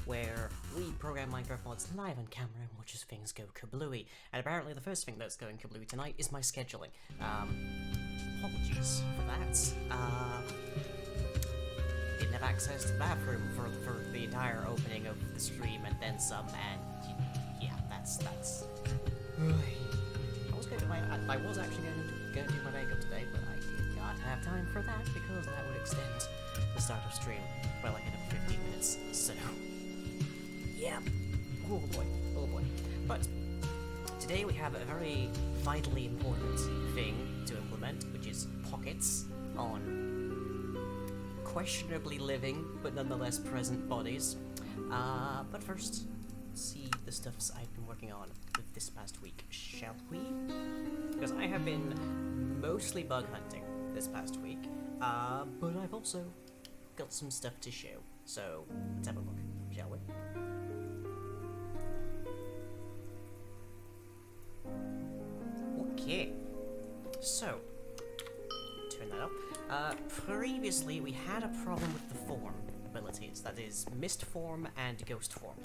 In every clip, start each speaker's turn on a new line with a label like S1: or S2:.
S1: Where we program Minecraft mods live on camera and watch as things go kablooey. And apparently the first thing that's going kablooey tonight is my scheduling. Apologies for that. Didn't have access to the bathroom for the entire opening of the stream and then some, and yeah, that's I was actually going to do my makeup today, but I did not have time for that because that would extend the start of stream by like another 15 minutes, so yeah, oh boy. But today we have a very vitally important thing to implement, which is pockets on questionably living but nonetheless present bodies. But first, let's see the stuffs I've been working on this past week, shall we? Because I have been mostly bug hunting this past week, but I've also got some stuff to show. So let's have a look, shall we? Okay, so turn that up. Previously we had a problem with the form abilities, that is mist form and ghost form.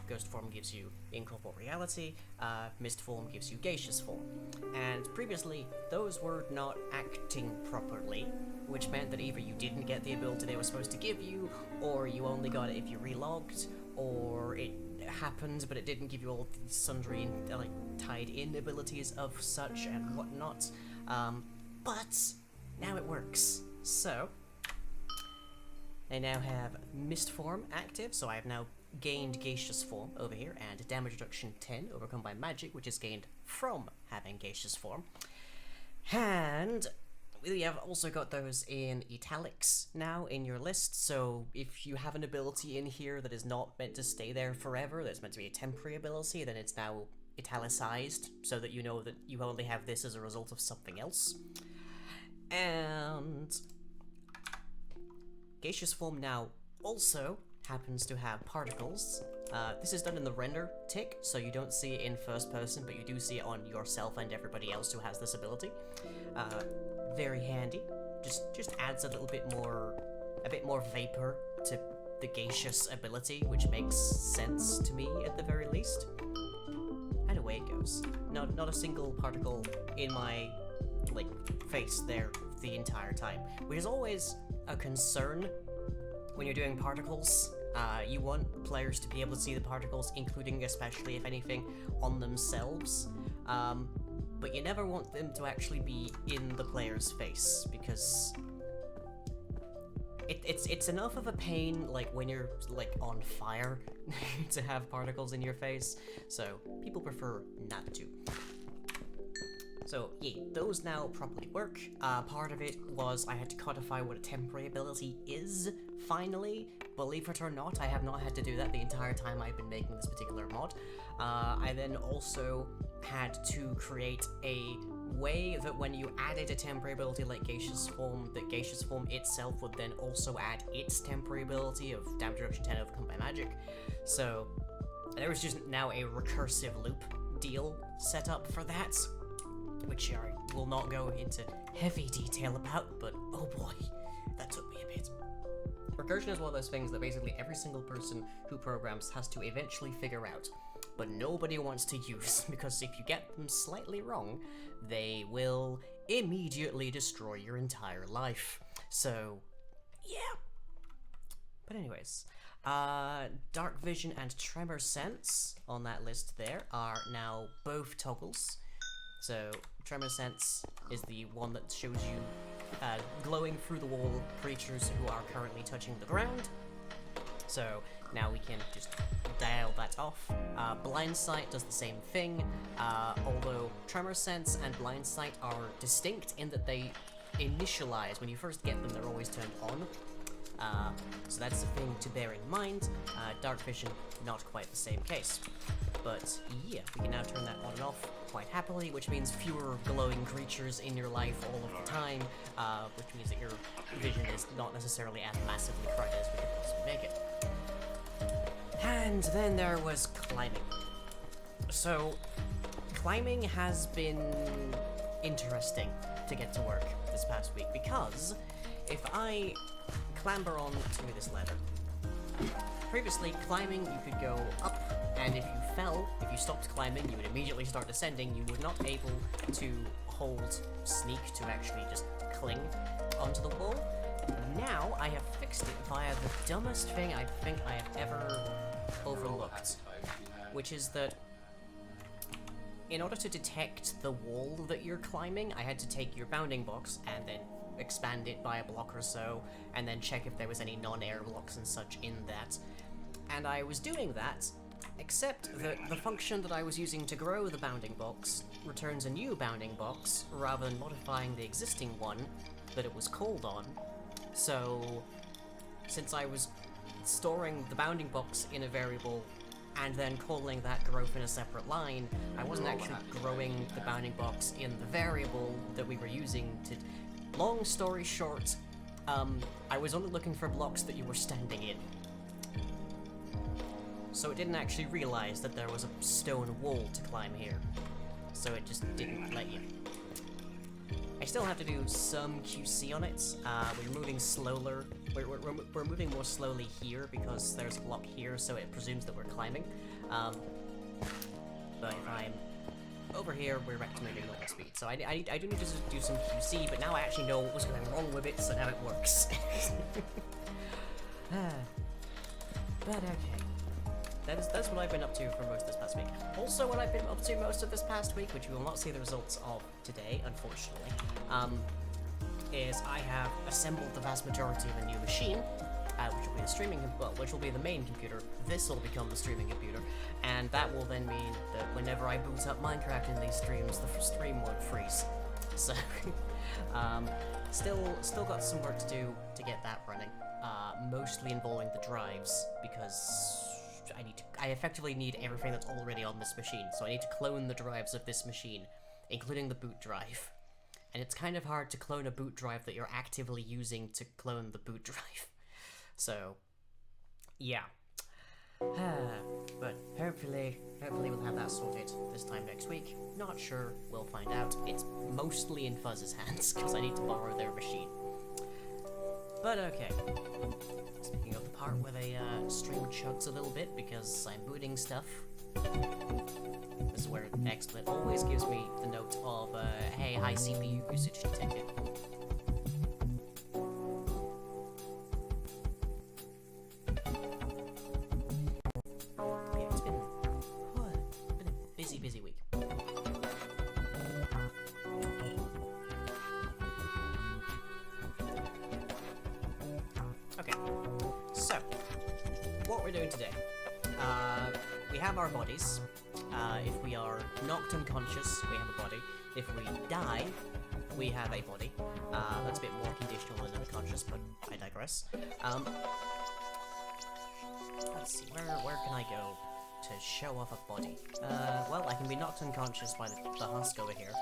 S1: Ghost form gives you incorporeality, mist form gives you gaseous form. And previously those were not acting properly, which meant that either you didn't get the ability they were supposed to give you, or you only got it if you relogged, or it happened but it didn't give you all the sundry like tied-in abilities of such and whatnot. But now it works. So I now have mist form active, so I have now gained gaseous form over here, and damage reduction 10 overcome by magic, which is gained from having gaseous form. And we have also got those in italics now in your list, so if you have an ability in here that is not meant to stay there forever, that's meant to be a temporary ability, then it's now italicized, so that you know that you only have this as a result of something else. And gaseous form now also happens to have particles. This is done in the render tick, so you don't see it in first person, but you do see it on yourself and everybody else who has this ability. Very handy. Just adds a bit more vapor to the gaseous ability, which makes sense to me at the very least. And away it goes. Not a single particle in my face there the entire time, which is always a concern when you're doing particles. You want players to be able to see the particles, including, especially if anything, on themselves. But you never want them to actually be in the player's face, because it's enough of a pain, like when you're on fire, to have particles in your face. So people prefer not to. So yeah, those now properly work. Part of it was I had to codify what a temporary ability is, finally. Believe it or not, I have not had to do that the entire time I've been making this particular mod. I then also had to create a way that when you added a temporary ability like gaseous form, that gaseous form itself would then also add its temporary ability of damage reduction 10 overcome by magic. So there was just now a recursive loop deal set up for that, which I will not go into heavy detail about, but oh boy, that took me a bit. Recursion is one of those things that basically every single person who programs has to eventually figure out, but nobody wants to use, because if you get them slightly wrong, they will immediately destroy your entire life. So, yeah. But anyways, Dark Vision and Tremor Sense on that list there are now both toggles. So, Tremor Sense is the one that shows you glowing through the wall creatures who are currently touching the ground. So now we can just dial that off. Blind Sight does the same thing, although Tremor Sense and Blind Sight are distinct in that they initialize. When you first get them, they're always turned on. So that's the thing to bear in mind. Dark Vision, not quite the same case. But yeah, we can now turn that on and off quite happily, which means fewer glowing creatures in your life all of the time, which means that your vision is not necessarily as massively crowded as we could possibly make it. And then there was climbing. So, climbing has been interesting to get to work this past week, because if I clamber on to this ladder, previously, climbing, you could go up, and if you fell, if you stopped climbing, you would immediately start descending. You were not able to hold sneak to actually just cling onto the wall. Now, I have fixed it via the dumbest thing I think I have ever overlooked, which is that in order to detect the wall that you're climbing, I had to take your bounding box and then expand it by a block or so, and then check if there was any non-air blocks and such in that. And I was doing that, except that the function that I was using to grow the bounding box returns a new bounding box, rather than modifying the existing one that it was called on. So, since I was storing the bounding box in a variable and then calling that growth in a separate line, I wasn't actually growing the bounding box in the variable that we were using to... Long story short, I was only looking for blocks that you were standing in. So it didn't actually realize that there was a stone wall to climb here. So it just didn't let you. I still have to do some QC on it. We're moving slower. We're moving more slowly here because there's a block here, so it presumes that we're climbing. But if I'm over here, we're back to moving normal speed. So I do need to do some QC, but now I actually know what was going wrong with it, so now it works. But okay. That's what I've been up to for most of this past week. Also, what I've been up to most of this past week, which you will not see the results of today, unfortunately, is I have assembled the vast majority of a new machine, which will be the streaming, well, which will be the main computer. This will become the streaming computer, and that will then mean that whenever I boot up Minecraft in these streams, the stream won't freeze. So, still got some work to do to get that running, mostly involving the drives, because I effectively need everything that's already on this machine, so I need to clone the drives of this machine, including the boot drive. And it's kind of hard to clone a boot drive that you're actively using to clone the boot drive. So, yeah. But hopefully we'll have that sorted this time next week. Not sure, we'll find out. It's mostly in Fuzz's hands, because I need to borrow their machine. But okay. Speaking of the part where the stream chugs a little bit because I'm booting stuff, this is where XSplit always gives me the note of, hey, high CPU usage detected. Yeah, it's been a busy week. Okay, so, what we're doing today, we have our bodies. If we are knocked unconscious, we have a body. If we die, we have a body. That's a bit more conditional than unconscious, but I digress. Let's see, where can I go to show off a body? Well, I can be knocked unconscious by the husk over here.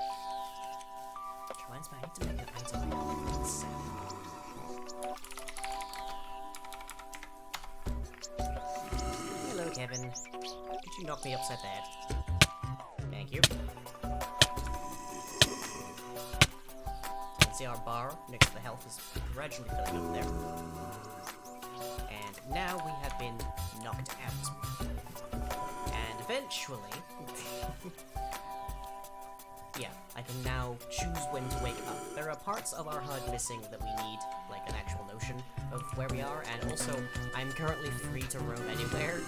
S1: Which reminds me, I need to make an item here. Hello, Kevin. Could you knock me upside the head? Thank you. You can see our bar next to the health is gradually filling up there. And now we have been knocked out. And eventually... yeah, I can now choose when to wake up. There are parts of our HUD missing that we need, like an actual notion of where we are, and also, I'm currently free to roam anywhere.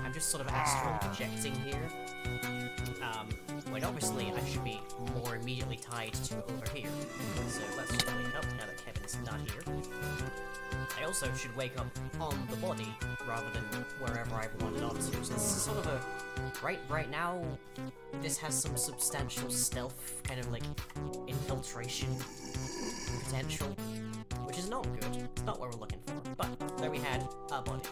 S1: I'm just sort of astral projecting here. When obviously I should be more immediately tied to over here. So let's just wake up now that Kevin's not here. I also should wake up on the body rather than wherever I've wandered onto. So this is sort of a... Right now, this has some substantial stealth, kind of like infiltration potential, which is not good. It's not what we're looking for. But there we had a body.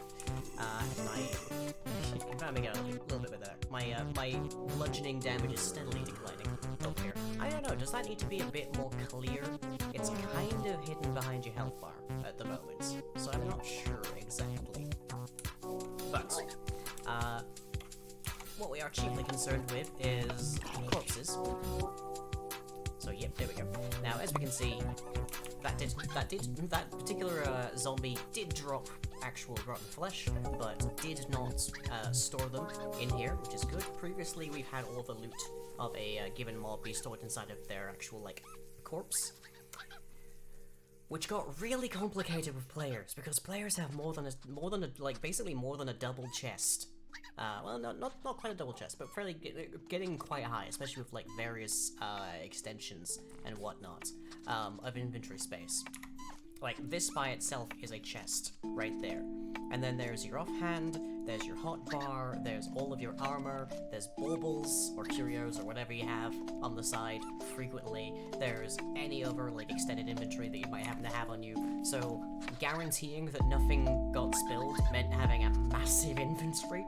S1: And my confirming a little bit better. My bludgeoning damage is steadily declining over here. I don't know, does that need to be a bit more clear? It's kind of hidden behind your health bar at the moment, so I'm not sure exactly. But, what we are chiefly concerned with is corpses. So yep, there we go. Now, as we can see, that particular zombie did drop actual rotten flesh, but did not store them in here, which is good. Previously, we've had all the loot of a given mob be stored inside of their actual like corpse, which got really complicated with players because players have basically more than a double chest. Well, not quite a double chest, but fairly getting quite high, especially with like various extensions and whatnot of inventory space. Like this by itself is a chest right there, and then there's your offhand, there's your hotbar, there's all of your armor, there's baubles or curios or whatever you have on the side frequently. There's any other like extended inventory that you might happen to have on you. So guaranteeing that nothing got spilled meant having a massive inventory.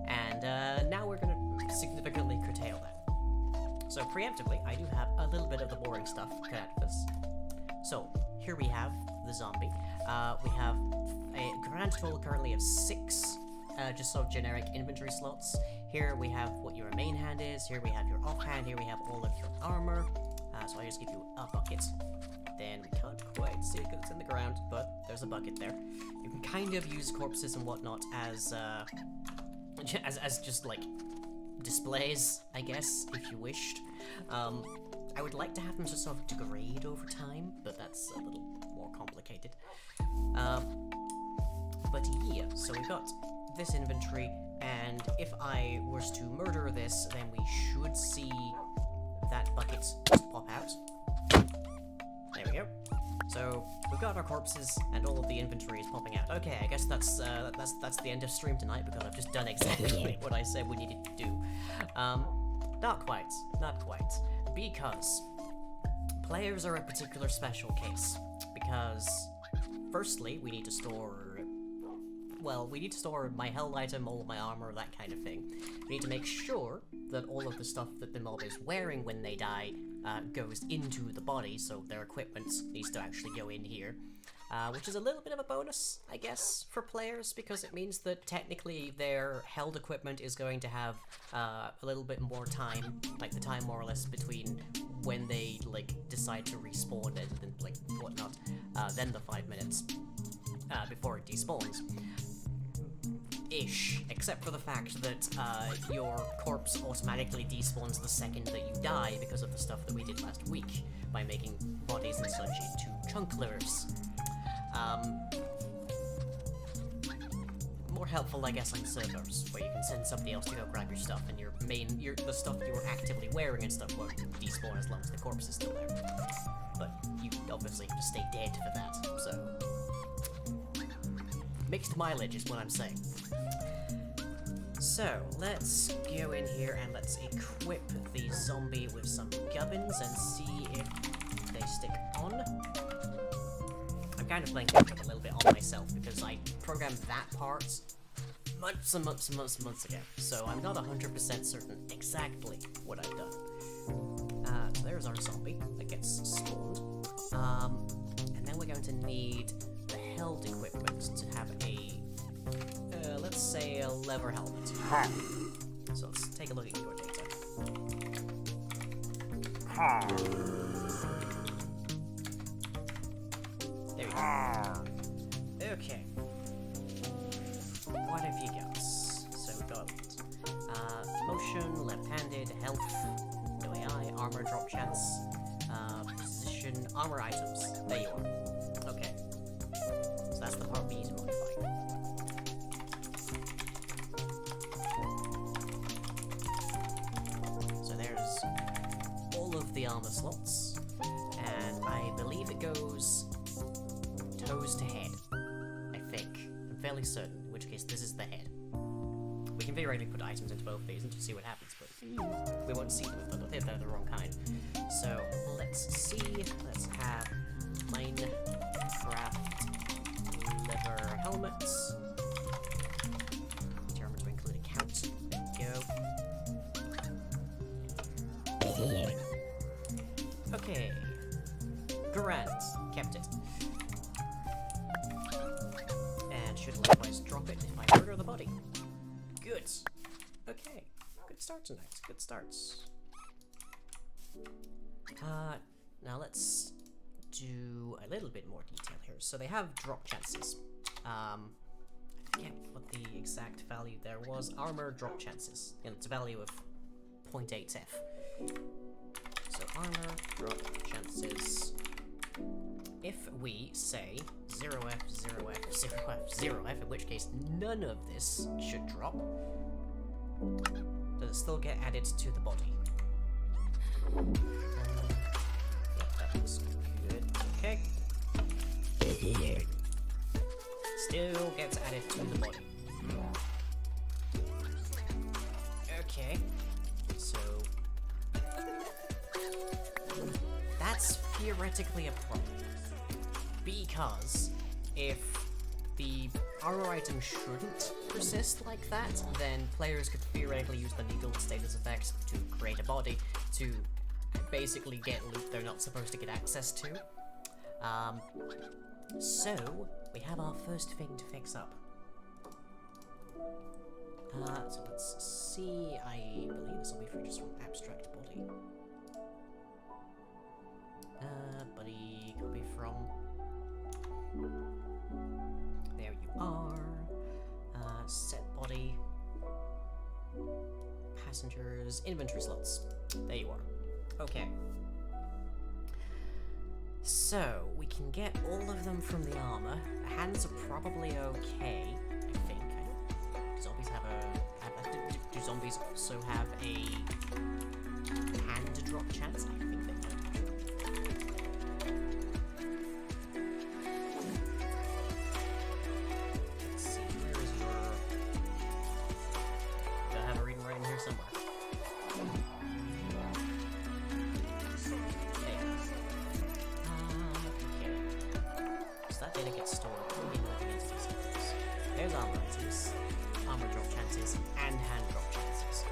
S1: And now we're going to significantly curtail that. So preemptively, I do have a little bit of the boring stuff cut out of this. So here we have the zombie. We have a grand total currently of 6 just sort of generic inventory slots. Here we have what your main hand is. Here we have your offhand. Here we have all of your armor. So I just give you a bucket. Then we can't quite see it because it's in the ground, but there's a bucket there. You can kind of use corpses and whatnot as just like displays, I guess, if you wished. I would like to have them just sort of degrade over time, but that's a little more complicated. But yeah, so we've got this inventory, and if I was to murder this, then we should see that bucket just pop out. There we go. So we've got our corpses, and all of the inventory is popping out. Okay, I guess that's the end of stream tonight because I've just done exactly what I said we needed to do. Not quite, because players are a particular special case. Because firstly, we need to store my held item, all of my armor, that kind of thing. We need to make sure that all of the stuff that the mob is wearing when they die goes into the body, so their equipment needs to actually go in here. Which is a little bit of a bonus, I guess, for players, because it means that technically their held equipment is going to have a little bit more time, like the time more or less between when they like decide to respawn and like whatnot, than the 5 minutes before it despawns. Ish, except for the fact that your corpse automatically despawns the second that you die because of the stuff that we did last week by making bodies and such into chunk livers. More helpful, I guess, on servers where you can send somebody else to go grab your stuff, and the stuff you were actively wearing and stuff won't despawn as long as the corpse is still there. But you obviously have to stay dead for that, so mixed mileage is what I'm saying. So, let's go in here and let's equip the zombie with some gubbins and see if they stick on. I'm kind of playing catch up a little bit on myself because I programmed that part months and months and months and months ago, so I'm not 100% certain exactly what I've done. So there's our zombie that gets spawned. And then we're going to need the held equipment to have a let's say a leather helmet. So let's take a look at your data. There we go. Okay. What have you got? So we've got motion, left-handed, health, no AI, armor drop chance, position, armor items. There you are. Okay. So that's the part we need to modify. The armor slots, and I believe it goes toes to head. I think. I'm fairly certain, in which case this is the head. We can theoretically put items into both of these and just see what happens, but we won't see them if they're the wrong kind. So let's see. Let's have Minecraft leather helmets. Armor to Okay. Grand. Kept it. And should likewise drop it if I murder the body. Good. Okay. Good start tonight. Good starts. Now let's do a little bit more detail here. So they have drop chances. I forget what the exact value there was. Armor drop chances. And it's a value of 0.8f. So armor drop chances. If we say 0f, 0f, 0f, 0f, in which case none of this should drop, does it still get added to the body? That looks good. Okay. Still gets added to the body. Okay. So that's theoretically a problem. Because if the armor item shouldn't persist like that, then players could theoretically use the needle status effect to create a body to basically get loot they're not supposed to get access to. So we have our first thing to fix up. So let's see, I believe this will be for just from abstract body. Buddy, copy from. There you are. Set body. Passengers, inventory slots. There you are. Okay. So, we can get all of them from the armor. The hands are probably okay, I think. Zombies have a... do zombies also have a hand drop chance? I think they do. Let's see, where is your... Do I have a reading right in here somewhere? Data gets stored in living entities. There's armor items, armor drop chances, and hand drop chances.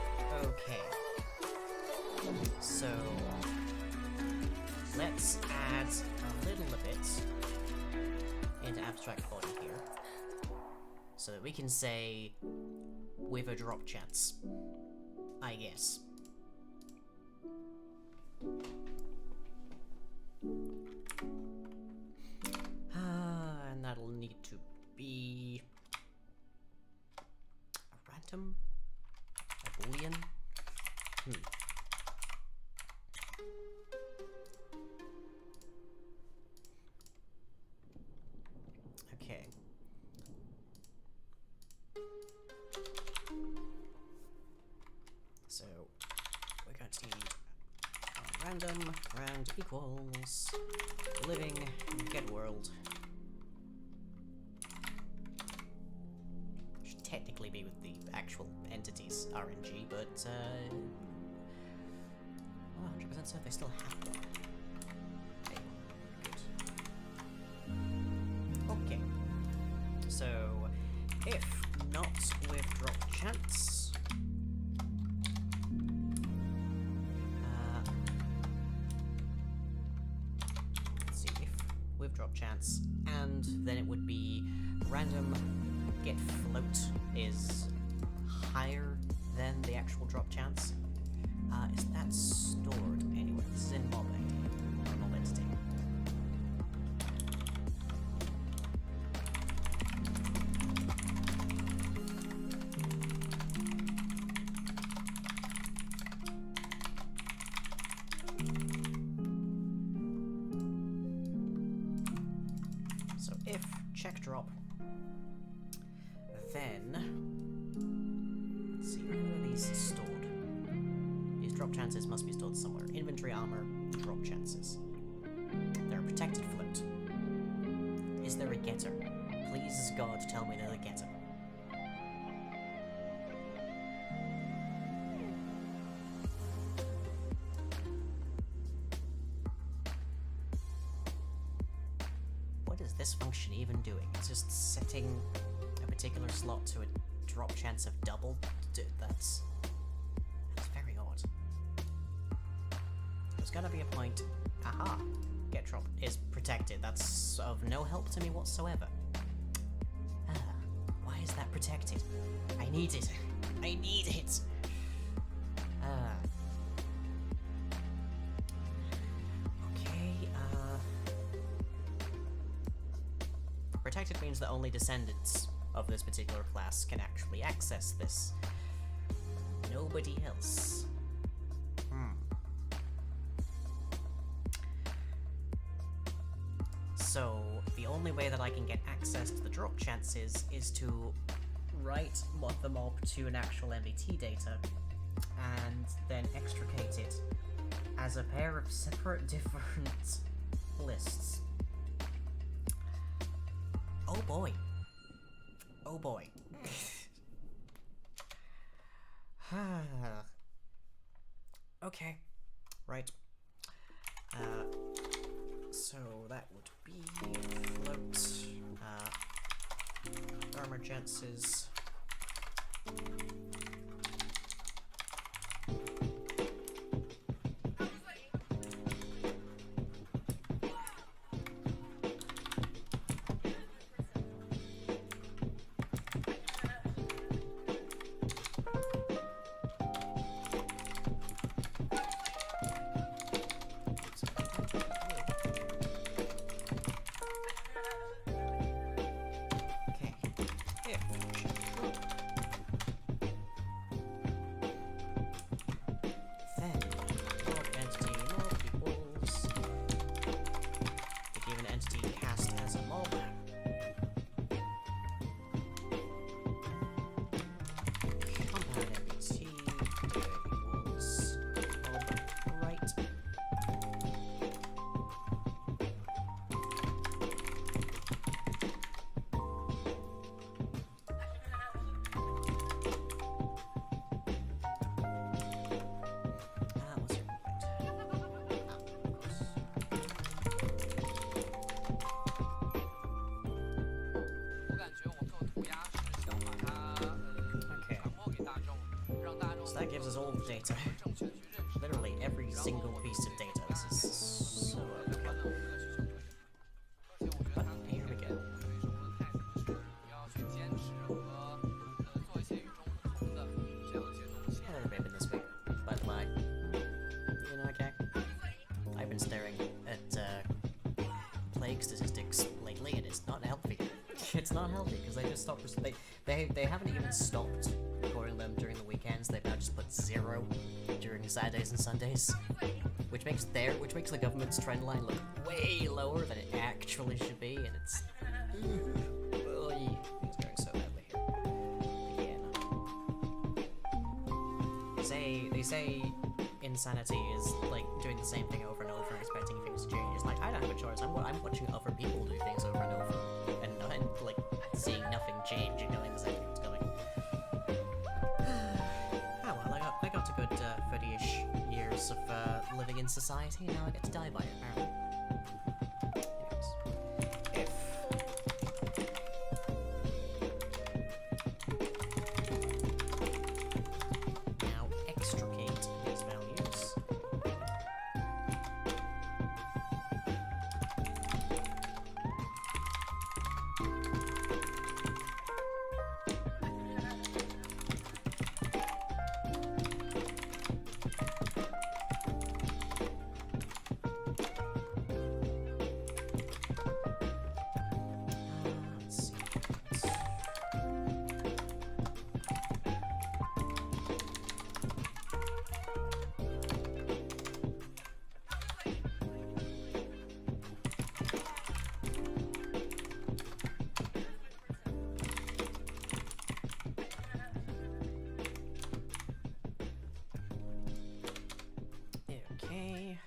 S1: Okay. So let's add a little bit into abstract body here. So that we can say with a drop chance. I guess. And that'll need to be a random, a boolean. Okay. So we're going to need random round equals living get world. Should technically be with the actual entities RNG, but 100% certain they still have one. Okay, good. Okay. So if not with drop chance. With drop chance, and then it would be random get float is higher than the actual drop chance. Is that stored anywhere? This is in mob entity. If check drop, then let's see, where are these stored? These drop chances must be stored somewhere. Inventory armor, drop chances. They're a protected float. Is there a getter? Please God, tell me there's a getter. This function even doing? It's just setting a particular slot to a drop chance of double. Dude, that's very odd. There's gotta be a point. Aha! Get drop is protected. That's of no help to me whatsoever. Why is that protected? I need it. I need it. Okay, protected means that only descendants of this particular class can actually access this. Nobody else. So, the only way that I can get access to the drop chances is to write the mob to an actual MBT data, and then extricate it as a pair of separate different lists. Oh boy. Oh boy. Okay. Right. So that would be float, armor chances. So that gives us all the data. Literally every single piece of data. This is so overkill. But here we go. A little bit this week, but like, you know, okay. I've been staring at plague statistics lately, and it's not healthy. It's not healthy because they just stopped. They haven't even stopped recording them during the weekends. They've now just put 0 during Saturdays and Sundays, which makes the government's trend line look way lower than it actually should be, and it's it's going so badly here. Again, they say insanity is like doing the same thing over and over and expecting things to change. It's like, I don't have a choice. I'm watching other people do things over and over, and like seeing nothing change and knowing the same thing's coming. Oh well, I got a good 30-ish years of living in society, and now I get to die by it, apparently. Now extricate these values. Okay.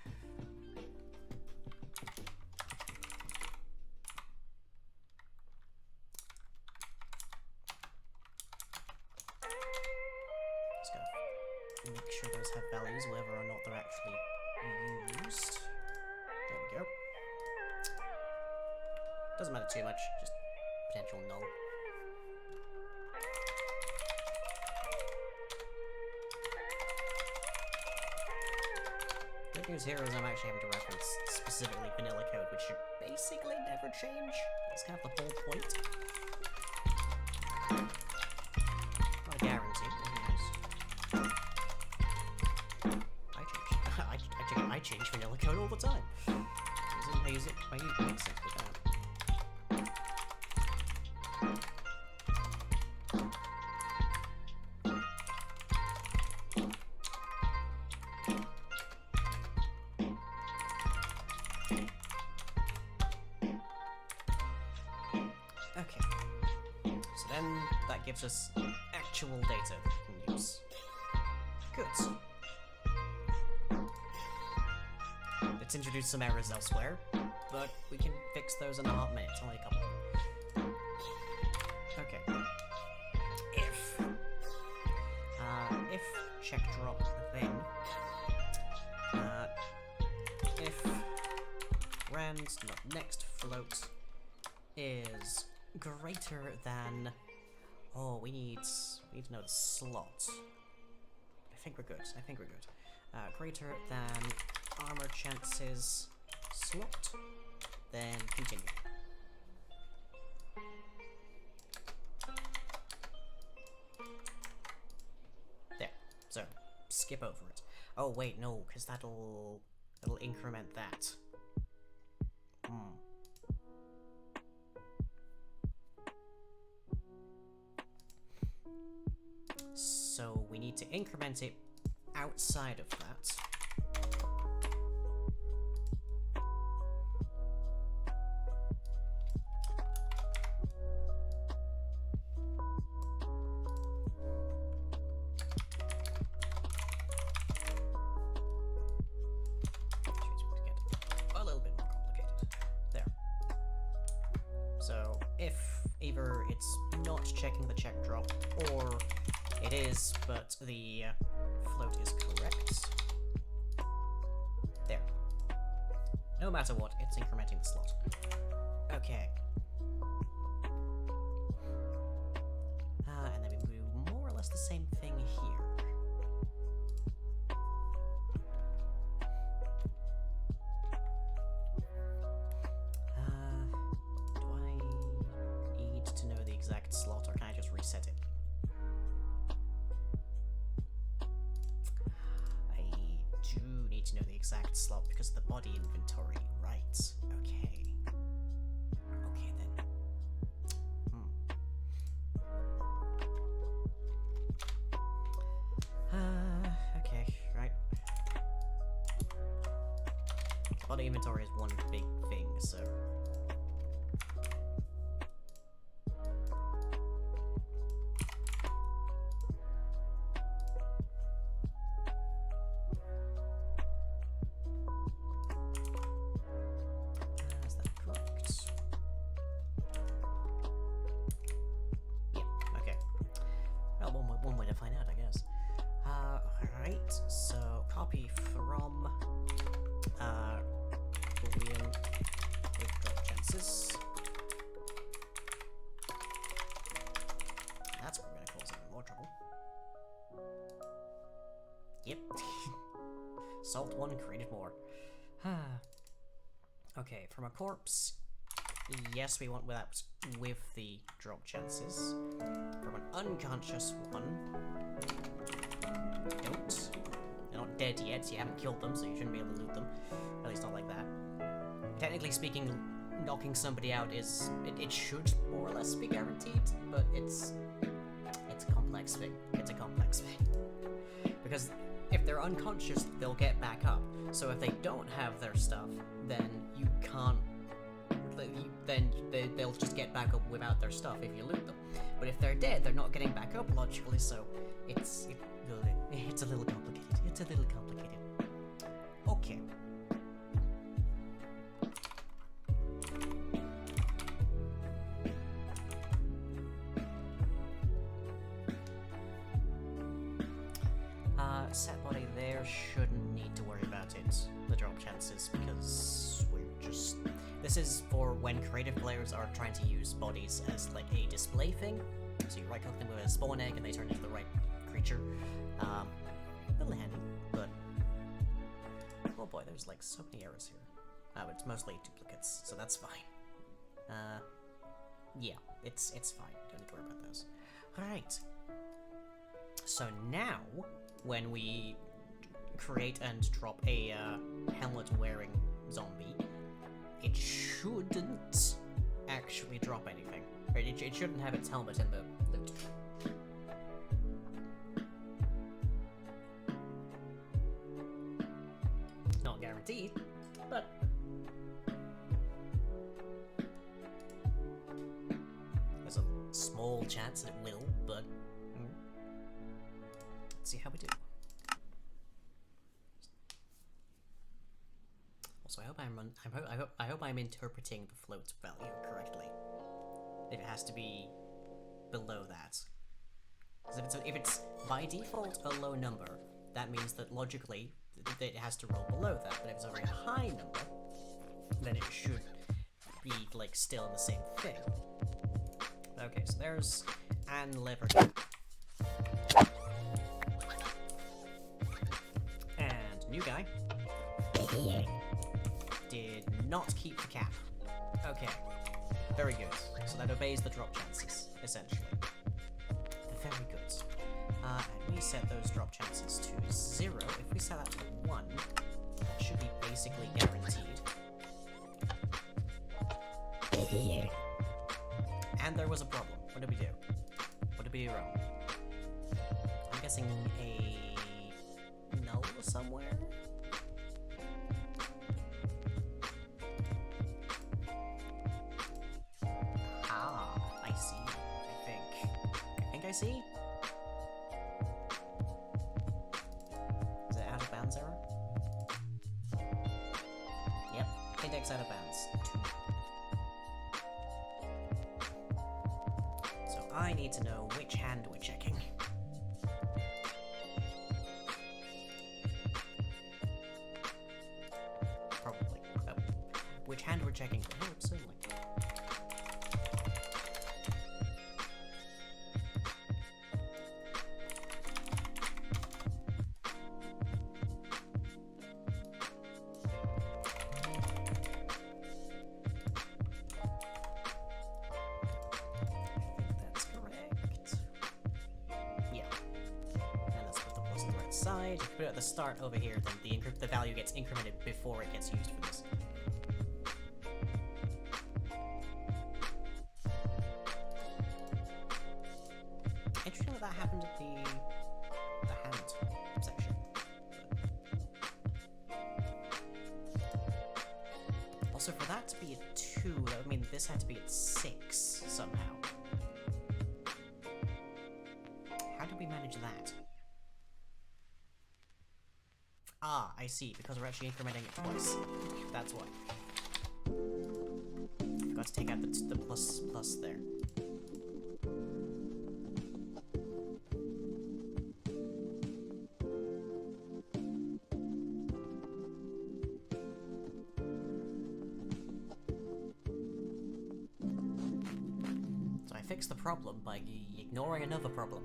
S1: Just gotta make sure those have values, whether or not they're actually used. There we go. Doesn't matter too much, just potential null. Good. good news here is I'm actually having to reference specifically vanilla code, which should basically never change. That's kind of the whole point. Not a guarantee, but who knows. I change vanilla code all the time. I use it makes sense with that. Okay. So then that gives us actual data we can use. Good. It's introduced some errors elsewhere, but we can fix those in a hot minute. Only a couple. Okay. If check drop, then if rand next float is greater than, we need to know the slot. I think we're good. Greater than armor chances slot, then continue. There. So skip over it. Oh wait, no, because it'll increment that. So we need to increment it outside of that. A little bit more complicated. There. So if either it's not checking the check drop, or it is, but the float is correct. There. No matter what, it's incrementing the slot. Okay. And then we do more or less the same thing here. Do I need to know the exact slot, or can I just reset it? To know the exact slot because of the body inventory, right? Okay. Okay then. Okay, right. Body inventory is one big thing, so. Yep. Salt 1 created more. Okay, from a corpse, yes, we want that with the drop chances. From an unconscious one, don't. They're not dead yet, so you haven't killed them, so you shouldn't be able to loot them. At least not like that. Technically speaking, knocking somebody out is... It should more or less be guaranteed, but it's a complex thing. It's a complex thing. Because if they're unconscious, they'll get back up. So if they don't have their stuff, then you can't... Then they'll just get back up without their stuff if you loot them. But if they're dead, they're not getting back up logically, so it's a little complicated. It's a little complicated. Okay. Set body there, shouldn't need to worry about it, the drop chances, because we're just... This is for when creative players are trying to use bodies as like a display thing. So you right-click them with a spawn egg and they turn into the right creature. A little handy, but... Oh boy, there's like so many errors here. Oh, it's mostly duplicates, so that's fine. Yeah, it's fine. Don't need to worry about those. Alright. So now, when we create and drop a helmet-wearing zombie, it shouldn't actually drop anything. Right? It shouldn't have its helmet in the loot. Not guaranteed, but there's a small chance that it will, but let's see how we do. Also, I hope I'm interpreting the float value correctly. If it has to be below that, because if it's by default a low number, that means that logically it has to roll below that. But if it's a very high number, then it should be like still in the same thing. Okay, so there's an lever cap. And new guy did not keep the cap. Okay, very good. So that obeys the drop chances, essentially. Very good. And we set those drop chances to 0. If we set that to 1, that should be basically guaranteed. And there was a problem. What did we do? What did we do wrong? I'm guessing a null somewhere? Ah, I see. I think I see? Is it out of bounds error? Yep, index out of bounds. 2. So I need to know which hand we're checking. Probably. Oh. Which hand we're checking? Oh, certainly. Side. If you put it at the start over here, then the value gets incremented before it gets used for this. Interesting that happened at the hand section. Also, for that to be a 2, that would mean this had to be at 6 somehow. How did we manage that? Ah, I see, because we're actually incrementing it twice. That's why. Forgot to take out the plus there. So I fixed the problem by ignoring another problem.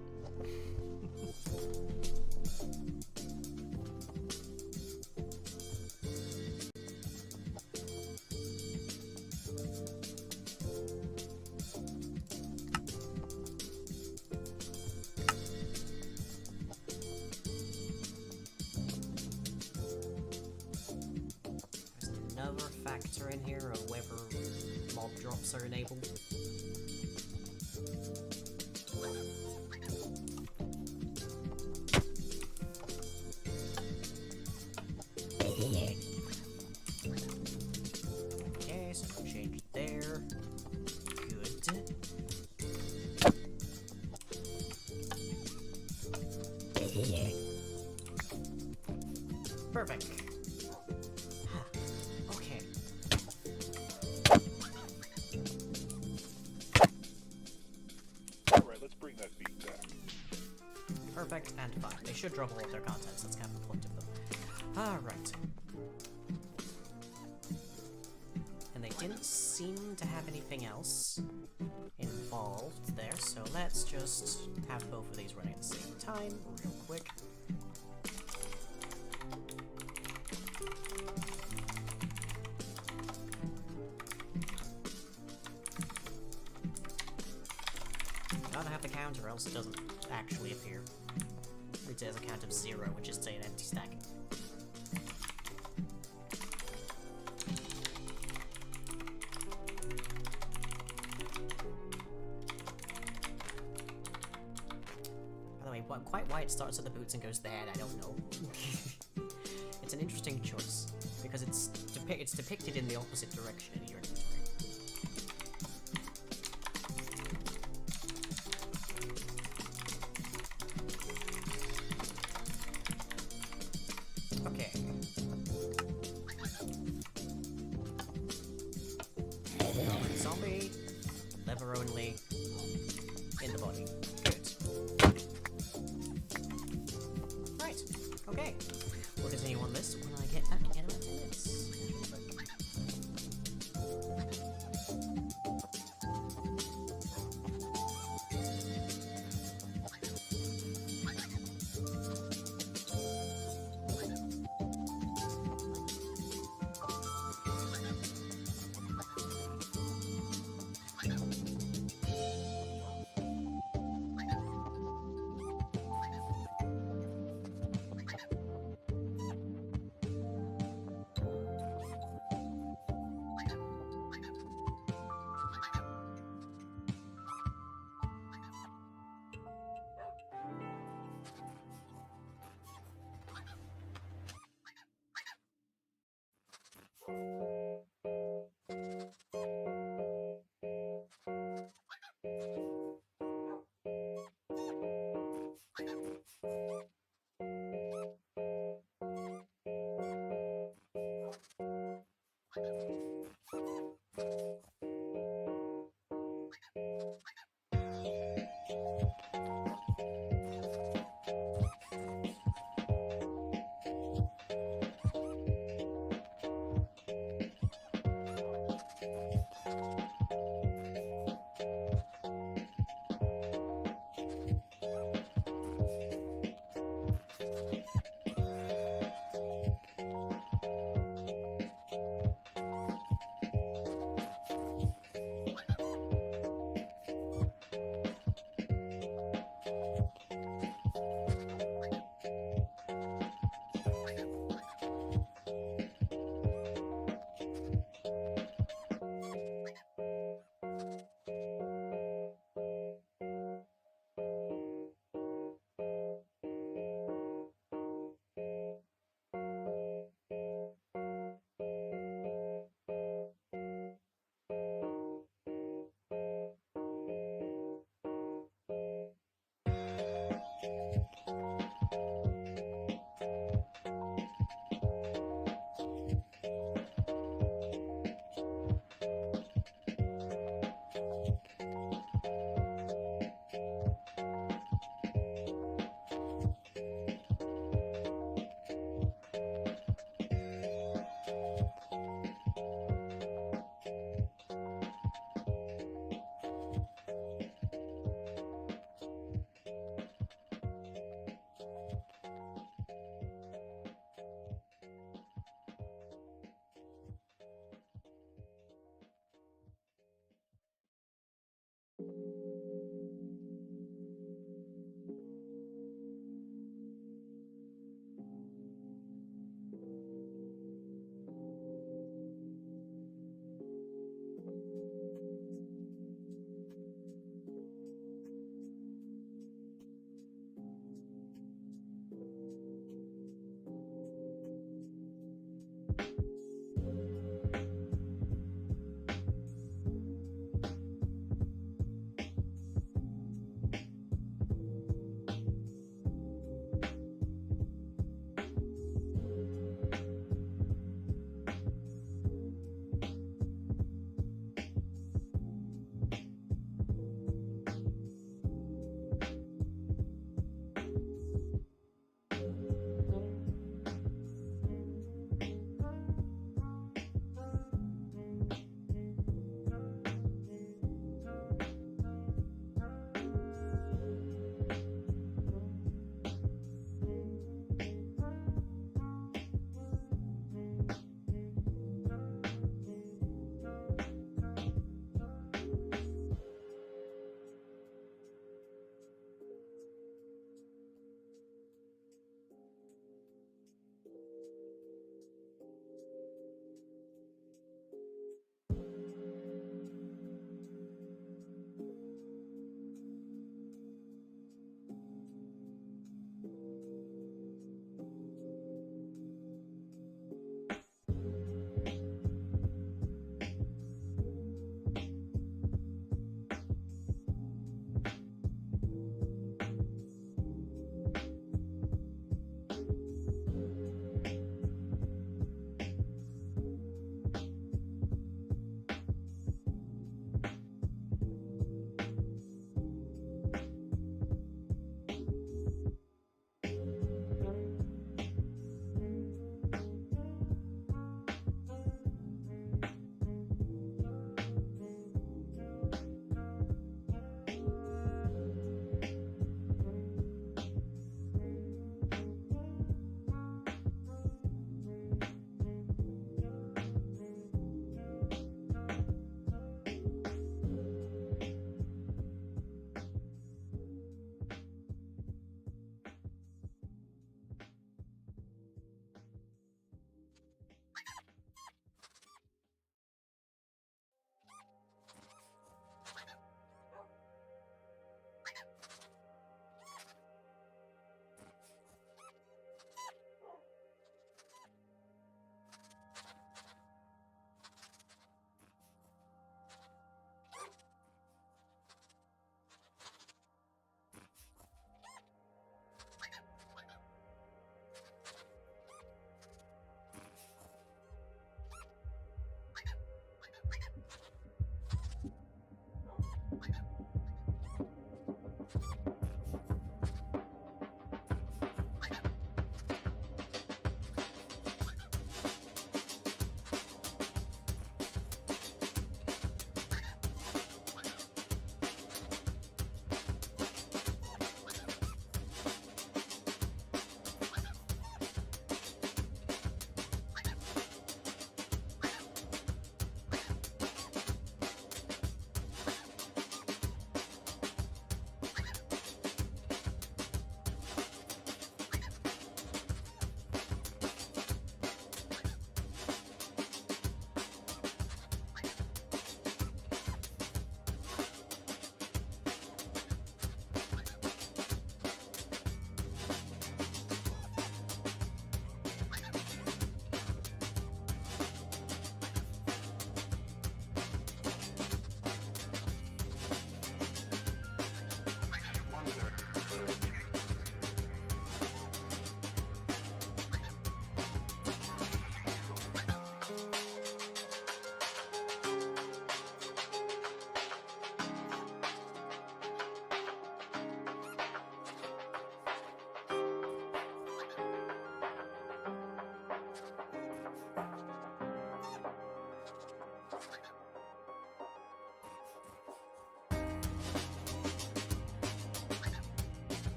S1: Factor in here of whether mob drops are enabled. Okay, so no change there. Good. Perfect. Perfect, and fine. They should drop all of their contents, that's kind of the point of them. Alright. And they didn't seem to have anything else involved there, so let's just have both of these running at the same time, real quick. count, or else it doesn't actually appear. It has a count of 0, which is, say, an empty stack. By the way, quite why it starts at the boots and goes to the head, I don't know. It's an interesting choice, because it's depicted in the opposite direction in your inventory. Okay. Zombie, lever only, in the body. Good. Right, okay. We'll continue on this when I get back in about 10 minutes.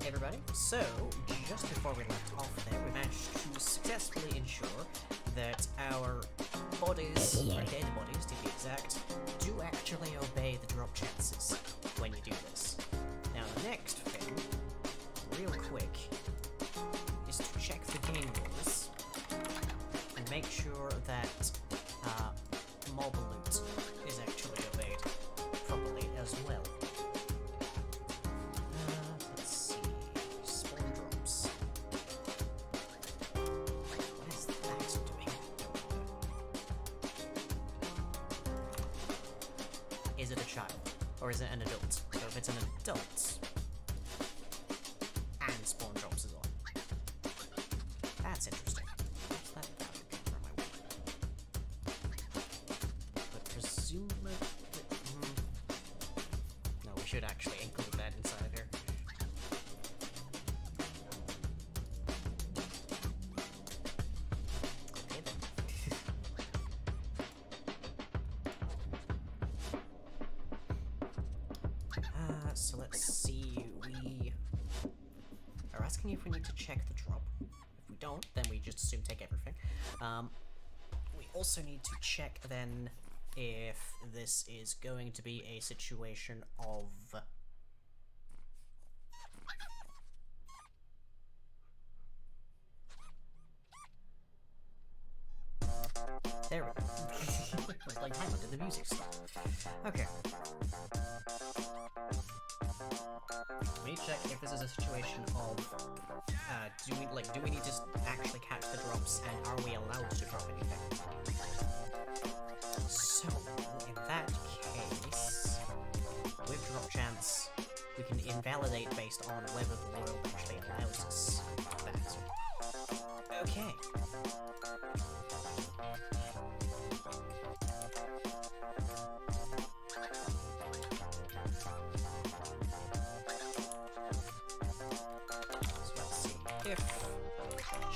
S1: Everybody. So, just before we left off there, we managed to successfully ensure that our bodies, or dead bodies to be exact, do actually obey the drop chances when you do this. Now the next thing, real quick, is to check the game rules and make sure that mob loot is actually obeyed properly as well. Is it a child? Or is it an adult? So if it's an adult, and spawn drops is on. That's interesting. What's that value from my weapon? But presumably... No, we should actually include that inside of here. Okay then. So let's see, we are asking if we need to check the drop. If we don't, then we just assume take everything. We also need to check then if this is going to be a situation of... There we go. Like, hang on, did the music stop? Okay. We need to check if this is a situation of, do we need to actually catch the drops, and are we allowed to drop anything? So, in that case, with drop chance, we can invalidate based on whether the world actually allows us that. Okay.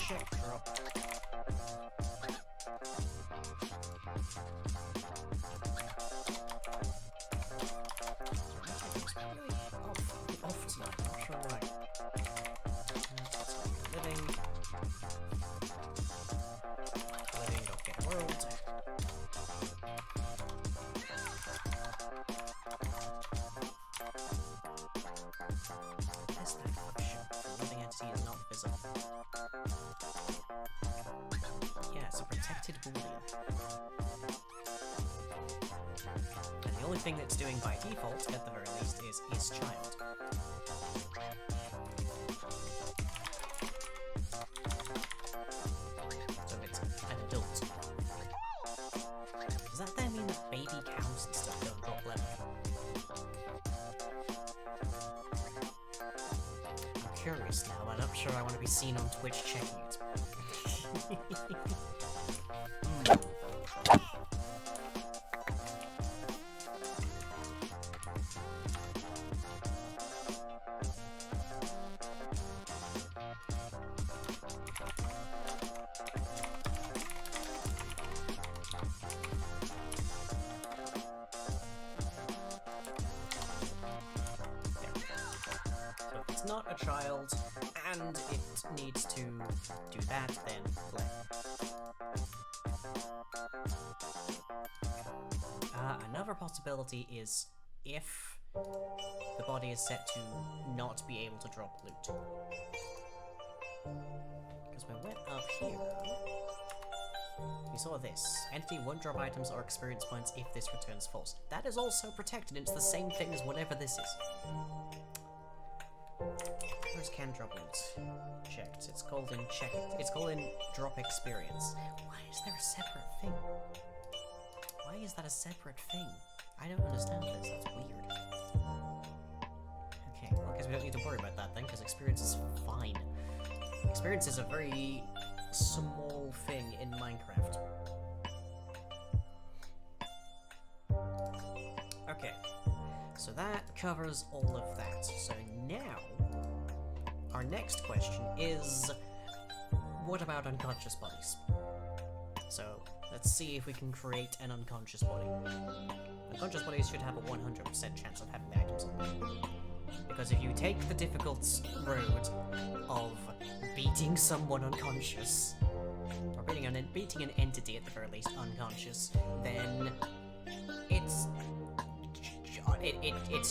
S1: Check drop. Off tonight, not sure why. Living. Living, don't get world. Is that function? The living entity is not visible. Yeah, it's a protected boolean. And the only thing that's doing by default, at the very least, is child. So it's an adult. Does that then mean that baby cows and stuff don't drop level? I'm curious now, I'm not sure I want to be seen on Twitch checking it. it's not a child, and it needs to do that, then play. Another possibility is if the body is set to not be able to drop loot. Because when we went up here, we saw this. Entity won't drop items or experience points if this returns false. That is also protected, it's the same thing as whatever this is. Where's can drop loot? Checked. It's called in check. It's called in drop experience. Why is there a separate thing? Why is that a separate thing? I don't understand this, that's weird. Okay, well I guess we don't need to worry about that then, because experience is fine. Experience is a very small thing in Minecraft. Okay, so that covers all of that. So now, our next question is, what about unconscious bodies? So, let's see if we can create an unconscious body. Unconscious bodies should have a 100% chance of having the items on them. Because if you take the difficult road of beating someone unconscious, or beating an entity at the very least unconscious, then it's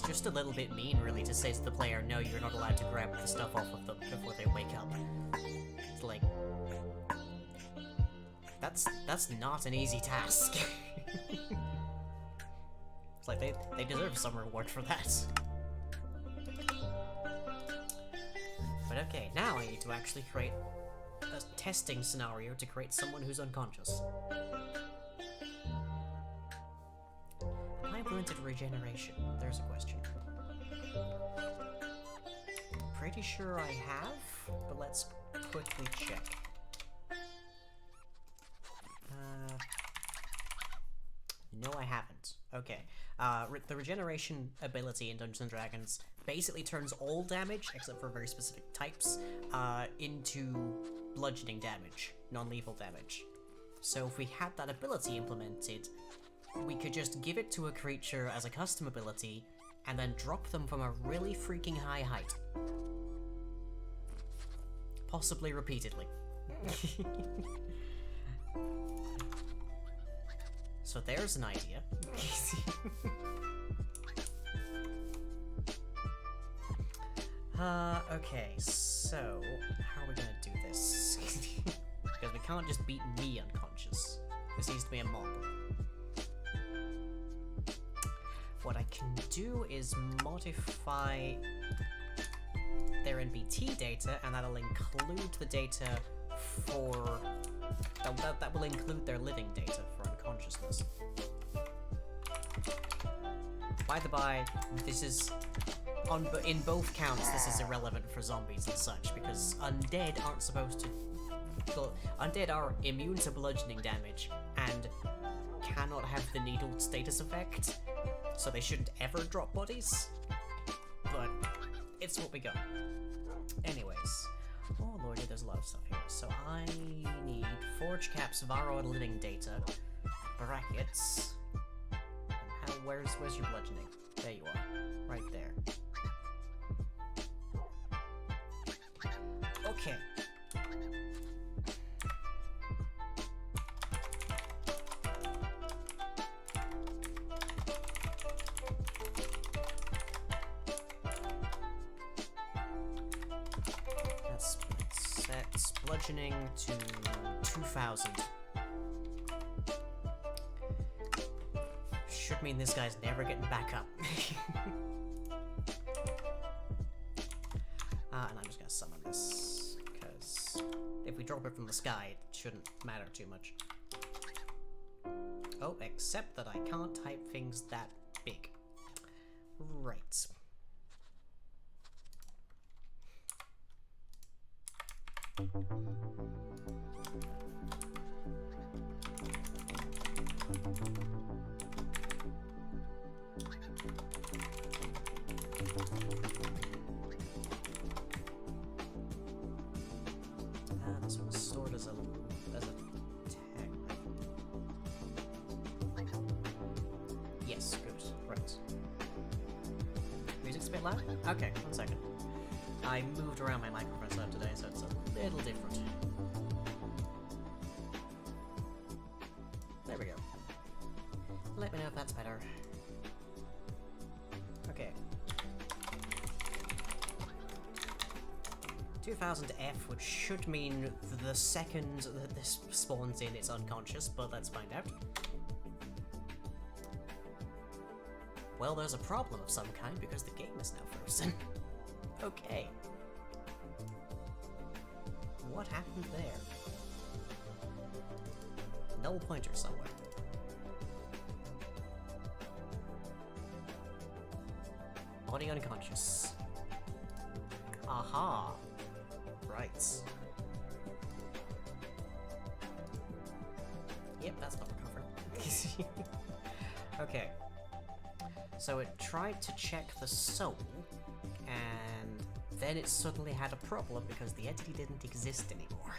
S1: just a little bit mean, really, to say to the player, no, you're not allowed to grab the stuff off of them before they wake up. It's like, that's not an easy task. It's like they deserve some reward for that. But okay, now I need to actually create a testing scenario to create someone who's unconscious. Have I implemented regeneration? There's a question. Pretty sure I have, but let's quickly check. No, I haven't. Okay. The regeneration ability in Dungeons & Dragons basically turns all damage, except for very specific types, into bludgeoning damage, non-lethal damage. So if we had that ability implemented, we could just give it to a creature as a custom ability, and then drop them from a really freaking high height. Possibly repeatedly. So there's an idea. Okay, so how are we gonna do this? Because we can't just beat me unconscious. This needs to be a mob. What I can do is modify their NBT data, and that'll include the data for... That will include their living data for unconsciousness. By the by, this is... in both counts, this is irrelevant for zombies and such, because undead aren't supposed to... Well, undead are immune to bludgeoning damage, and cannot have the needle status effect, so they shouldn't ever drop bodies. But it's what we got. Anyways. Oh lordy, there's a lot of stuff here. So I need Forge Caps, Varroid living data, brackets. Where's your bludgeoning? There you are. Right there. Okay. Let's set bludgeoning to 2,000. Should mean this guy's never getting back up. And I'm just gonna summon this, because if we drop it from the sky, it shouldn't matter too much. Oh, except that I can't type things that big. Right. This was stored as a tag. Yes, good. Right. Music's a bit loud? Okay, 1 second. I moved around my microphone setup today, so it's a little different. There we go. Let me know if that's better. Okay. 2000 F, which should mean the second that this spawns in, it's unconscious, but let's find out. Well, there's a problem of some kind because the game is now frozen. Okay. What happened there? Null pointer somewhere. Body unconscious. Aha. Right. Yep, that's not recovering. Okay. So it tried to check the soul, and then it suddenly had a problem because the entity didn't exist anymore.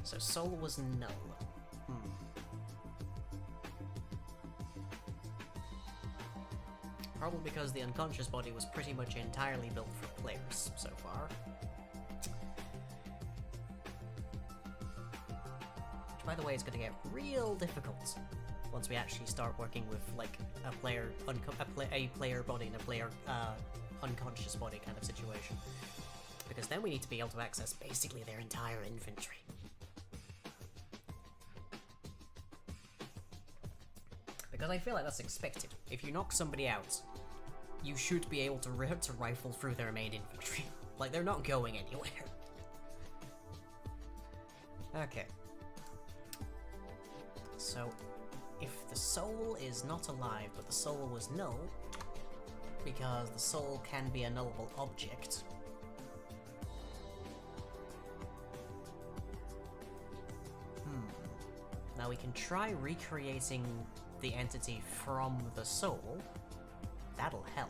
S1: So soul was null. Probably because the unconscious body was pretty much entirely built for players so far. Which, by the way, is going to get real difficult once we actually start working with like a player body and a player unconscious body kind of situation. Because then we need to be able to access basically their entire inventory. Because I feel like that's expected. If you knock somebody out, you should be able to rifle through their main inventory. Like, they're not going anywhere. Okay. So, if the soul is not alive, but the soul was null, because the soul can be a nullable object, now we can try recreating the entity from the soul. That'll help.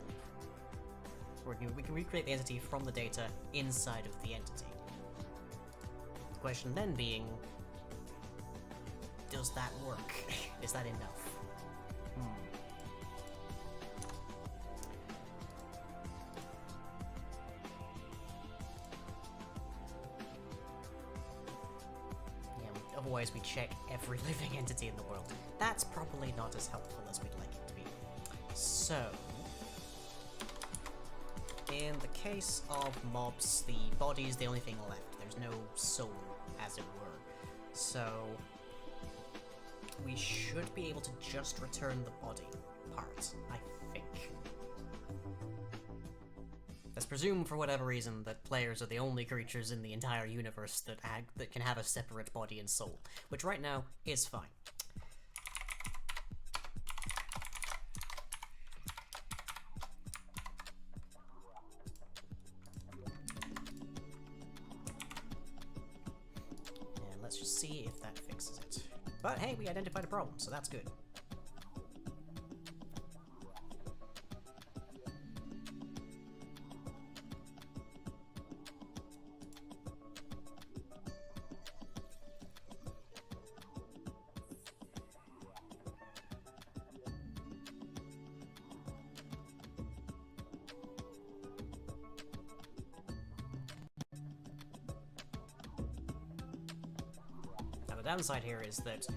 S1: We can recreate the entity from the data inside of the entity. The question then being, does that work? Is that enough? Yeah, otherwise we check every living entity in the world. That's probably not as helpful as we'd like it to be. So, in the case of mobs, the body is the only thing left. There's no soul, as it were. So, we should be able to just return the body part, I think. Let's presume, for whatever reason, that players are the only creatures in the entire universe that can have a separate body and soul, which right now is fine. Let's just see if that fixes it. But hey, we identified a problem, so that's good. The downside here is that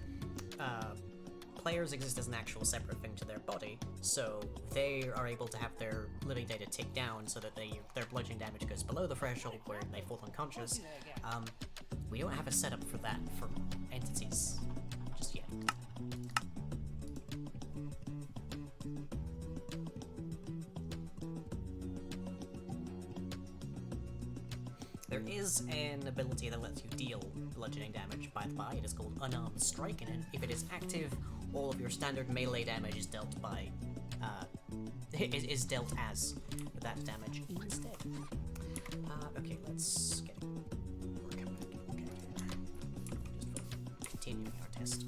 S1: players exist as an actual separate thing to their body, so they are able to have their living data tick down so that their bludgeoning damage goes below the threshold where they fall unconscious. We don't have a setup for that for entities just yet. There is an ability that lets you deal bludgeoning damage, by the by. It is called Unarmed Strike, and if it is active, all of your standard melee damage is dealt by, is dealt as that damage instead. Okay, let's get working. Okay. Just continuing our test.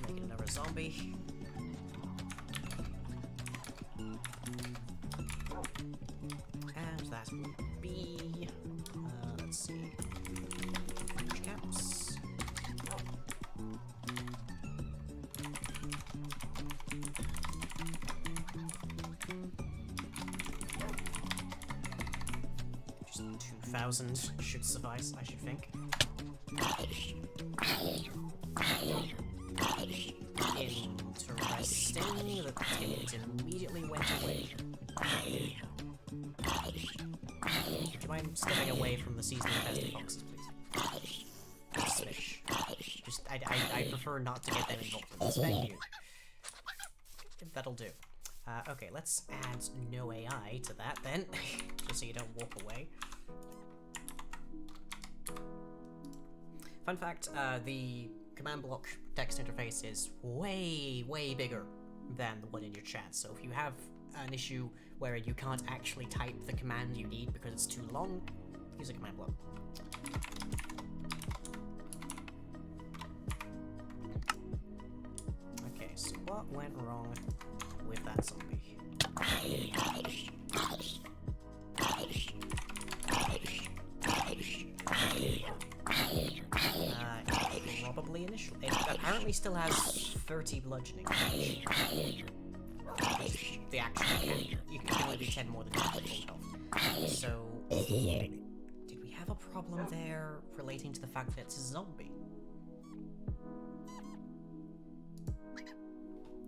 S1: Making another zombie. And that will be, let's see, 2,000 should suffice, I should think. Interesting that it immediately went away. Would you mind stepping away from the seasonally infested foxes, please? Swish. Just, I prefer not to get them involved in this. Thank you. That'll do. Okay, let's add no AI to that then, just so you don't walk away. Fun fact, the command block text interface is way, way bigger than the one in your chat, so if you have an issue where you can't actually type the command you need because it's too long, use a command block. Okay, so what went wrong with that zombie? Probably initial. It apparently still has 30 bludgeoning. The actual you can only be 10 more than full health. So, did we have a problem there relating to the fact that it's a zombie?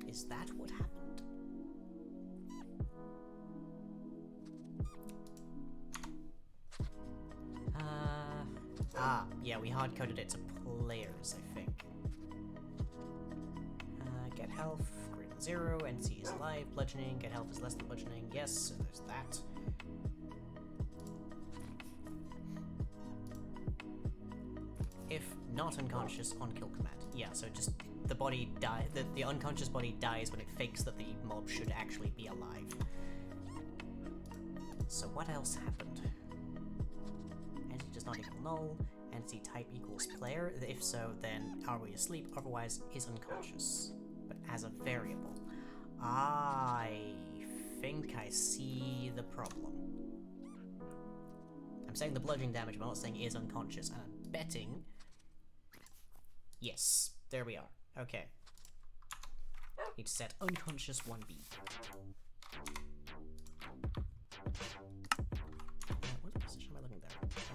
S1: Is that what happened? Yeah, we hard-coded it to players, I think. Get health, greater than 0, NC is alive, bludgeoning, get health is less than bludgeoning, yes, so there's that. If not unconscious, on kill command. Yeah, so just the body the unconscious body dies when it fakes that the mob should actually be alive. So what else happened? Entity does not equal null. Entity type equals player. If so, then are we asleep? Otherwise, is unconscious. But as a variable. I think I see the problem. I'm saying the bludgeoning damage, but I'm not saying is unconscious, and I'm betting. Yes, there we are. Okay. Need to set unconscious 1B. What position am I looking there?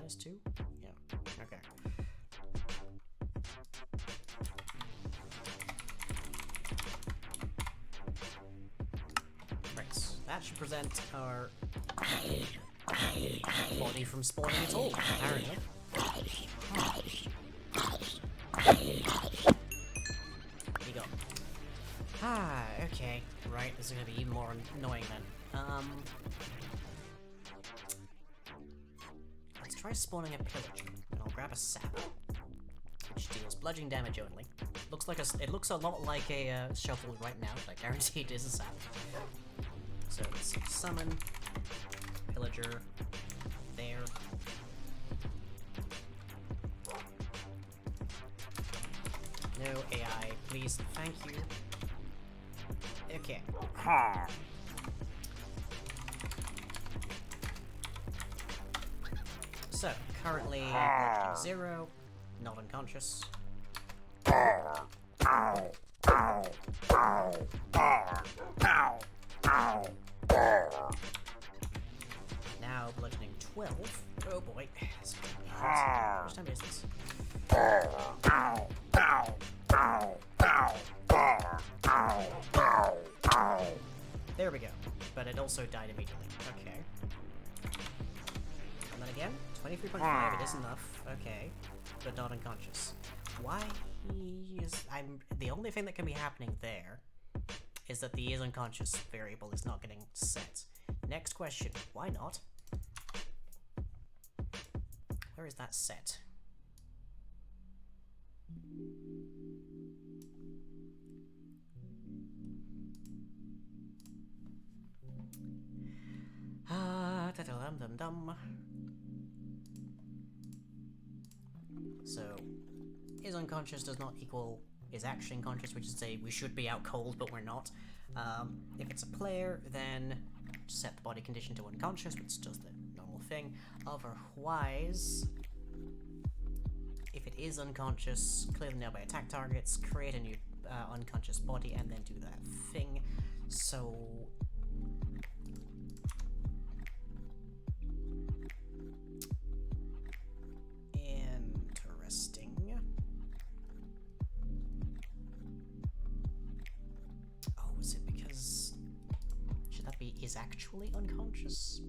S1: -2? Yeah. Okay. Right, so that should prevent our body from spawning at all, apparently. There you go. Ah, okay. Right, this is gonna be even more annoying then. Let's try spawning a pillager, and I'll grab a sap, which deals bludgeoning damage only. It looks a lot like a shovel right now, but I guarantee it is a sap. So let's summon pillager there. No AI, please, thank you. Okay. So, currently 0, not unconscious. Now bludgeoning 12. Oh boy. How much time is this? There we go. But it also died immediately. Okay. And then again, 23.5, it is enough. Okay. But not unconscious. Why is... the only thing that can be happening there is that the is unconscious variable is not getting set. Next question, why not? Where is that set? Dum. So, is unconscious does not equal is actually unconscious, which is to say we should be out cold, but we're not. If it's a player, then set the body condition to unconscious, which does the normal thing. Otherwise, if it is unconscious, clear the nearby attack targets, create a new unconscious body, and then do that thing. So... actually unconscious?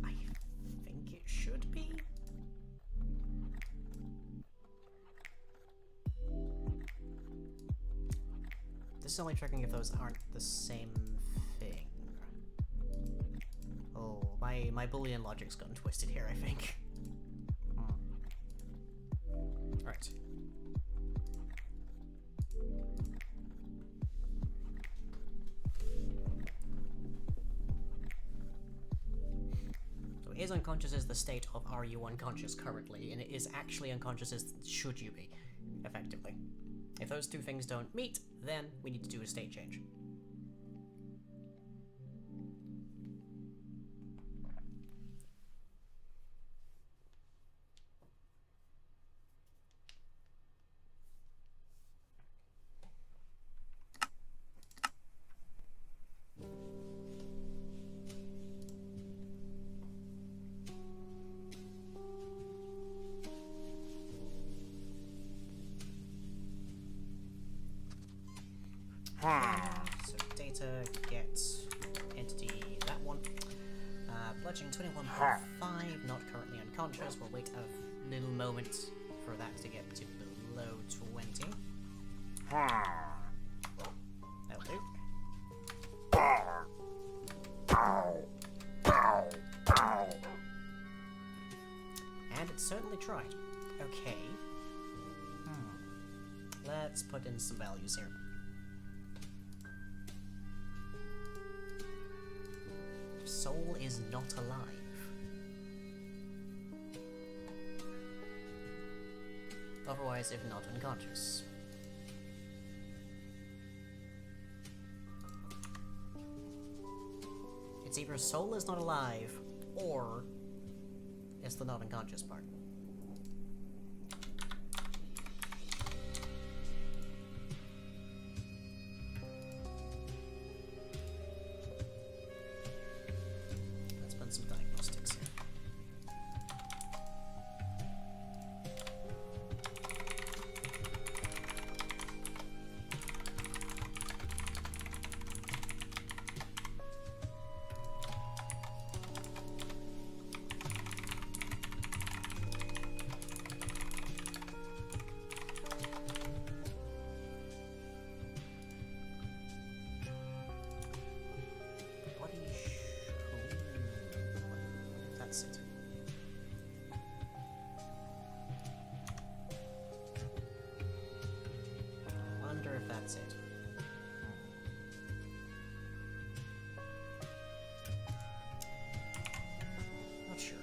S1: I think it should be. This is only checking if those aren't the same thing. Oh, my Boolean logic's gotten twisted here, I think. Alright. So is unconscious is the state of are you unconscious currently, and it is actually unconscious as should you be, effectively. If those two things don't meet, then we need to do a state change. So data, get, entity, that one. Bludgeoning 21.5, not currently unconscious. We'll wait a little moment for that to get to below 20. That'll do. And it certainly tried. Okay. Let's put in some values here. Soul is not alive. Otherwise, if not unconscious. It's either soul is not alive, or it's the not unconscious part. Some diagnostics here. That's it. I wonder if that's it. Not sure.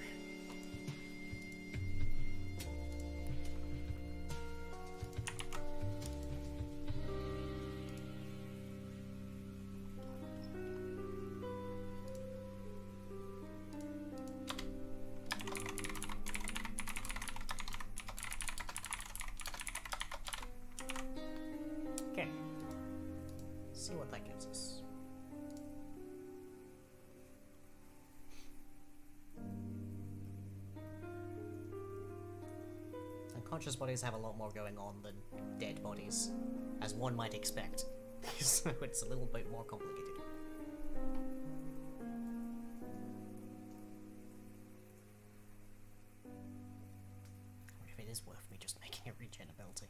S1: Okay. See what that gives us. Unconscious bodies have a lot more going on than dead bodies, as one might expect. So it's a little bit more complicated. I wonder if it is worth me just making a regen ability.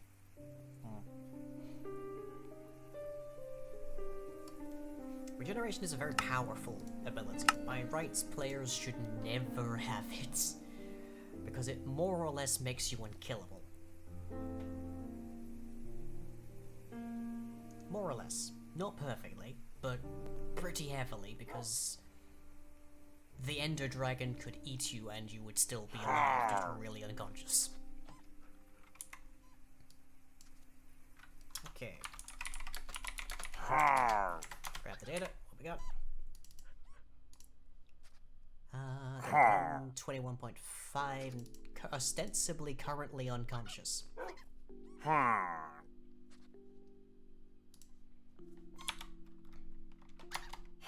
S1: Regeneration is a very powerful ability. By rights, players should never have it, because it more or less makes you unkillable. More or less. Not perfectly, but pretty heavily, because the Ender Dragon could eat you and you would still be alive, just really unconscious. Okay. Grab the data. What we got? 21.5, ostensibly currently unconscious.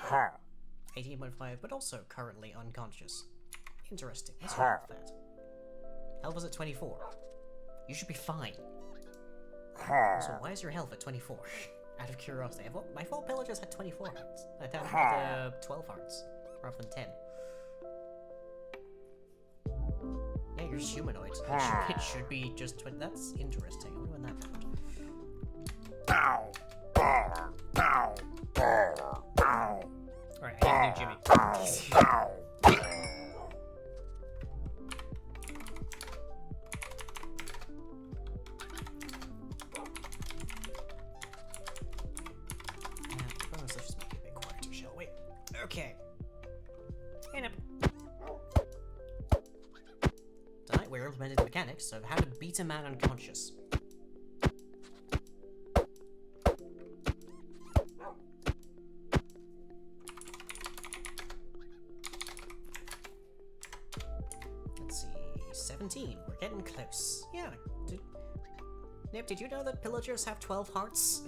S1: 18.5, but also currently unconscious. Interesting. What's wrong with that? Health was at 24. You should be fine. So why is your health at 24? Out of curiosity. My 4 pillagers had 24 hearts. I thought had 12 hearts, rather than 10. Yeah, you're humanoid. It should be just 20. That's interesting. I wonder when that happened. Alright, I need to do Jimmy. Let's just make it a bit quieter, shall we? Okay. Tonight we're implementing the mechanics of how to beat a man unconscious. Let's see, 17. We're getting close. Yeah. Nip, did you know that pillagers have 12 hearts?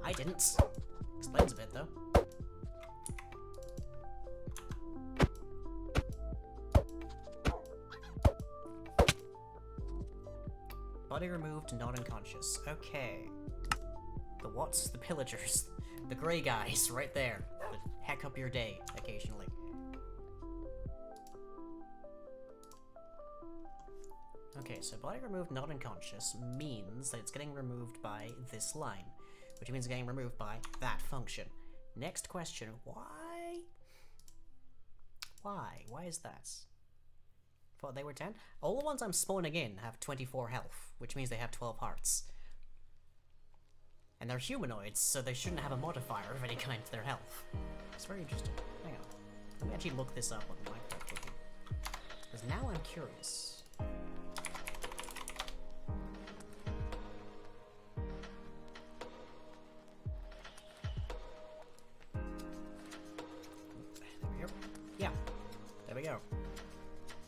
S1: I didn't. Explains a bit, though. Body removed, not unconscious. Okay. The what's? The pillagers. The grey guys, right there. That heck up your day, occasionally. Okay, so body removed, not unconscious means that it's getting removed by this line, which means it's getting removed by that function. Next question, why? Why is that? Thought they were 10? All the ones I'm spawning in have 24 health, which means they have 12 hearts. And they're humanoids, so they shouldn't have a modifier of any kind to their health. It's very interesting. Hang on. Let me actually look this up on the Minecraft wiki. Because now I'm curious. There we go. Yeah. There we go.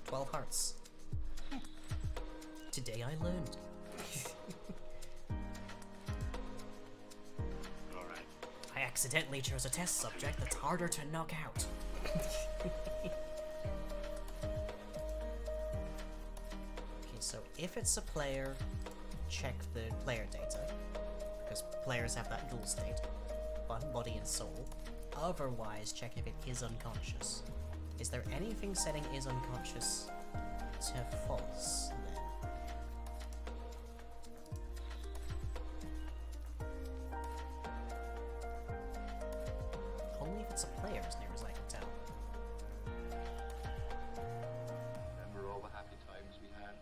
S1: 12 hearts. Today I learned.
S2: Alright.
S1: I accidentally chose a test subject that's harder to knock out. Okay, so if it's a player, check the player data, because players have that dual state, body and soul. Otherwise, check if it is unconscious. Is there anything setting is unconscious to false then? Only if it's a player, as near as I can tell.
S2: Remember all the happy times we had?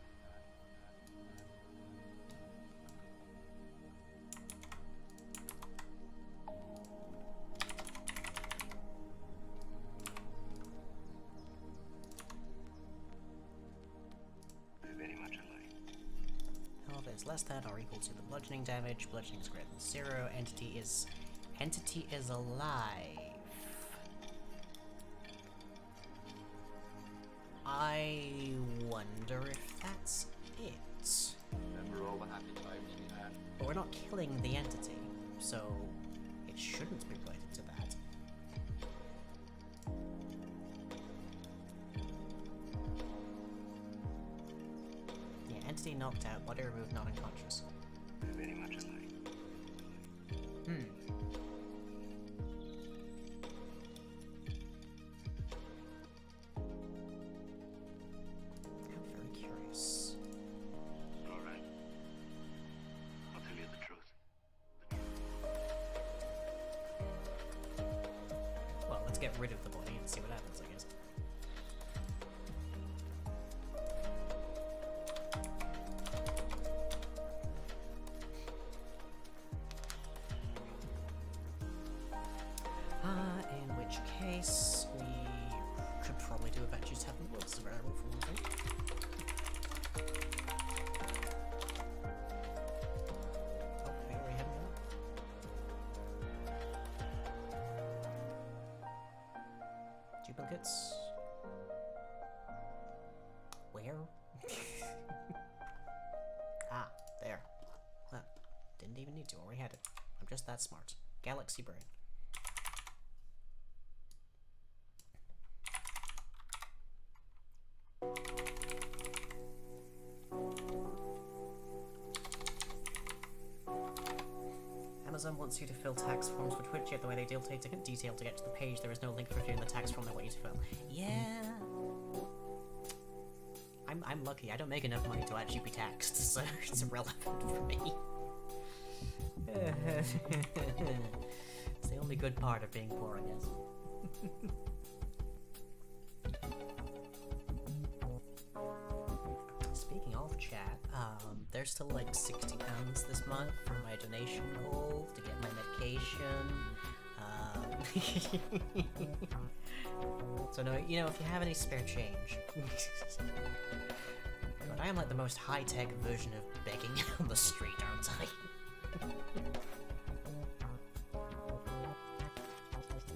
S2: Very much alike.
S1: Health is less than or equal to the bludgeoning damage. Bludgeoning is greater than 0. Entity is alive. I wonder if that's it.
S2: Remember all the happy times we had?
S1: But we're not killing the entity, so it shouldn't be related to that. Yeah, entity knocked out, body removed, not unconscious.
S2: Very much alike.
S1: I'm very curious.
S2: Alright. I'll tell you the truth.
S1: Well, let's get rid of the body and see what happens, I guess. In which case, we could probably do Avengers Heaven Worlds available for one thing. Oh, we already have one. Duplicates. Where? Ah, there. Huh. Didn't even need to, already had it. I'm just that smart. Galaxy brain. Amazon wants you to fill tax forms for Twitch, yet the way they detail to get to the page, there is no link for filling the tax form they want you to fill. Yeah. I'm lucky. I don't make enough money to actually be taxed, so it's irrelevant for me. It's the only good part of being poor, I guess. Speaking of chat, there's still like £60 this month for my donation goal to get my medication. So no, you know, if you have any spare change. God, I am like the most high-tech version of begging on the street, aren't I?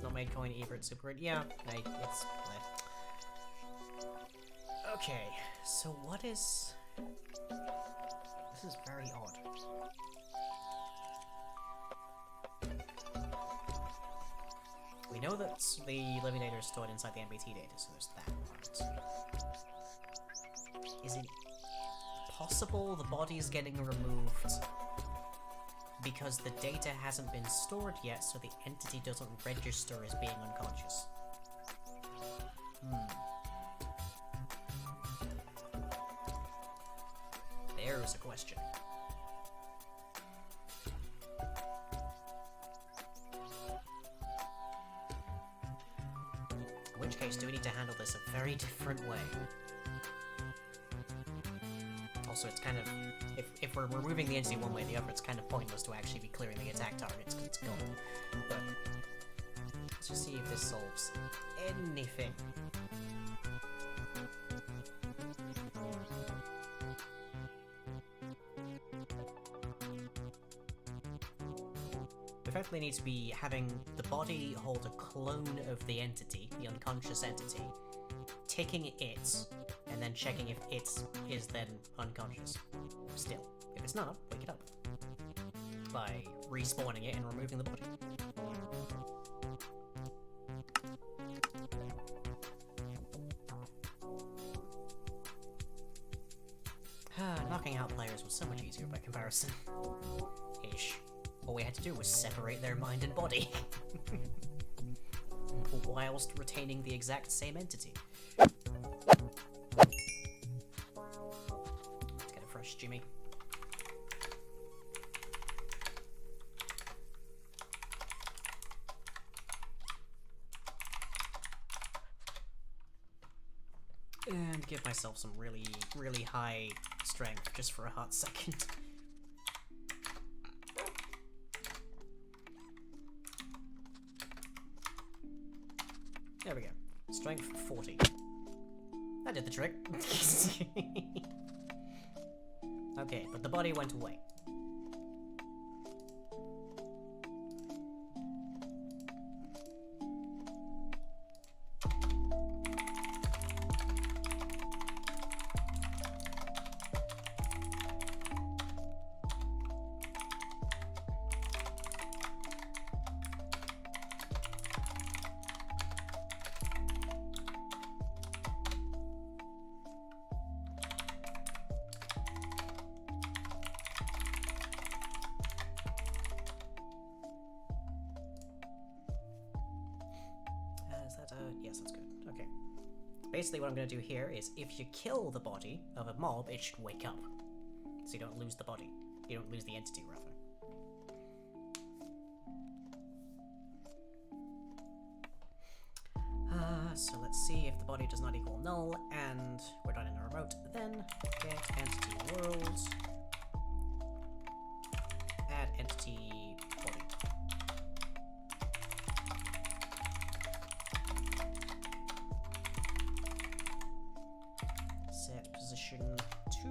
S1: Not made coin either, it's super good. Yeah, it's... Okay, so what is... This is very odd. We know that the living data is stored inside the MBT data, so there's that part. Is it possible the body is getting removed because the data hasn't been stored yet, so the entity doesn't register as being unconscious? There's a question. In which case, do we need to handle this a very different way? Also, it's kind of... If we're removing the entity one way or the other, it's kind of pointless to actually be clearing the attack targets because it's gone. But let's just see if this solves anything. We effectively need to be having the body hold a clone of the entity, the unconscious entity, ticking it, and then checking if it is then unconscious. Still. If it's not, wake it up. By respawning it and removing the body. Knocking out players was so much easier by comparison. Ish. All we had to do was separate their mind and body. Whilst retaining the exact same entity. Let's get it fresh, Jimmy. And give myself some really, really high strength just for a hot second. There we go. Strength 40. That did the trick. Okay, but the body went away. Yes, that's good. Okay. Basically what I'm going to do here is if you kill the body of a mob, it should wake up. So you don't lose the body. You don't lose the entity, rather. So let's see if the body does not equal null, and we're done in the remote. Then get entity world. Add entity body. Set position to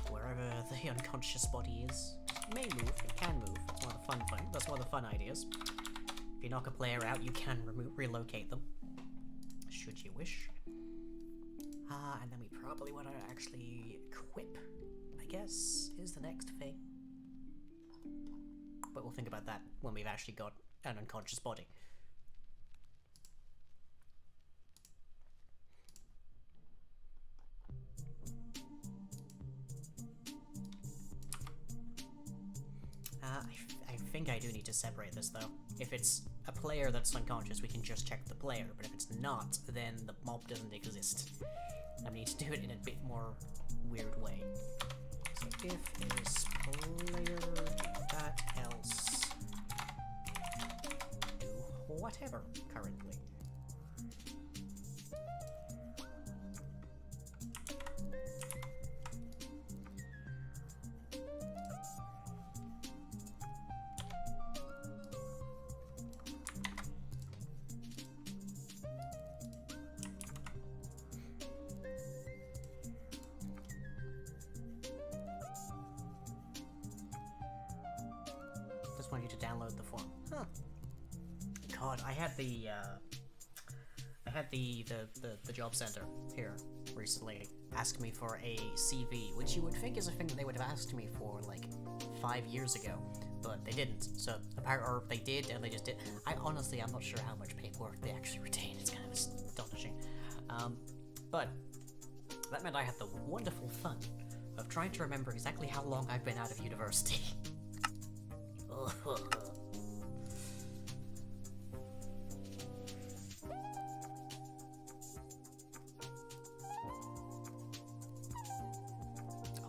S1: wherever the unconscious body is. It may move, it can move. That's one of the fun things. That's one of the fun ideas. If you knock a player out, you can relocate them, should you wish. And then we probably want to actually equip, I guess, is the next thing. But we'll think about that when we've actually got an unconscious body. think I do need to separate this, though. If it's a player that's unconscious, we can just check the player, but if it's not, then the mob doesn't exist. And we need to do it in a bit more weird way. So if this player do that, else do whatever currently. Just want you to download the form. Huh. God, I had the job center here recently ask me for a CV, which you would think is a thing that they would have asked me for like 5 years ago, but they didn't. So or they did, and they just did. I'm not sure how much paperwork they actually retain. It's kind of astonishing. But that meant I had the wonderful fun of trying to remember exactly how long I've been out of university. Oh,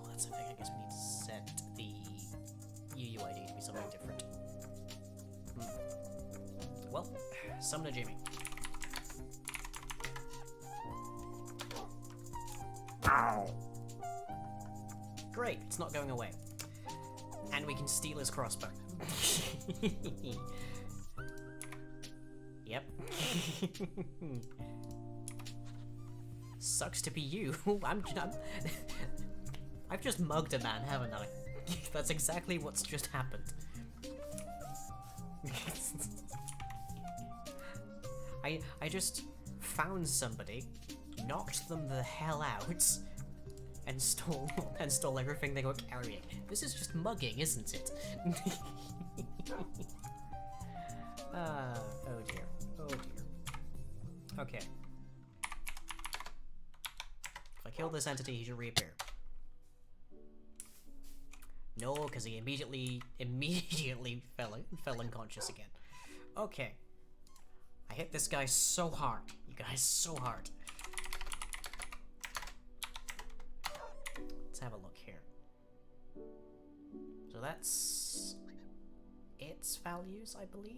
S1: that's the thing. I guess we need to set the UUID to be something different. Well, summon a Jimmy. Ow! Great, it's not going away. And we can steal his crossbow. Yep. Sucks to be you. I've just mugged a man, haven't I? That's exactly what's just happened. I just found somebody, knocked them the hell out, and stole everything they were carrying. This is just mugging, isn't it? Oh dear. Oh dear. Okay. If I kill this entity, he should reappear. No, because he immediately fell unconscious again. Okay. I hit this guy so hard. You guys, so hard. Let's have a look here. So that's its values, I believe.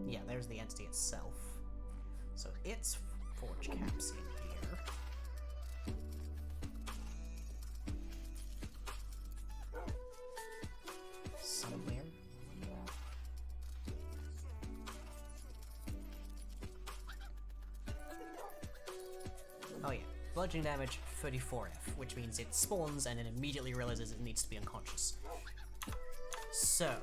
S1: Yeah, there's the entity itself. So its forge caps in here. Somewhere. Oh yeah, bludgeoning damage 34F, which means it spawns and it immediately realizes it needs to be unconscious. So,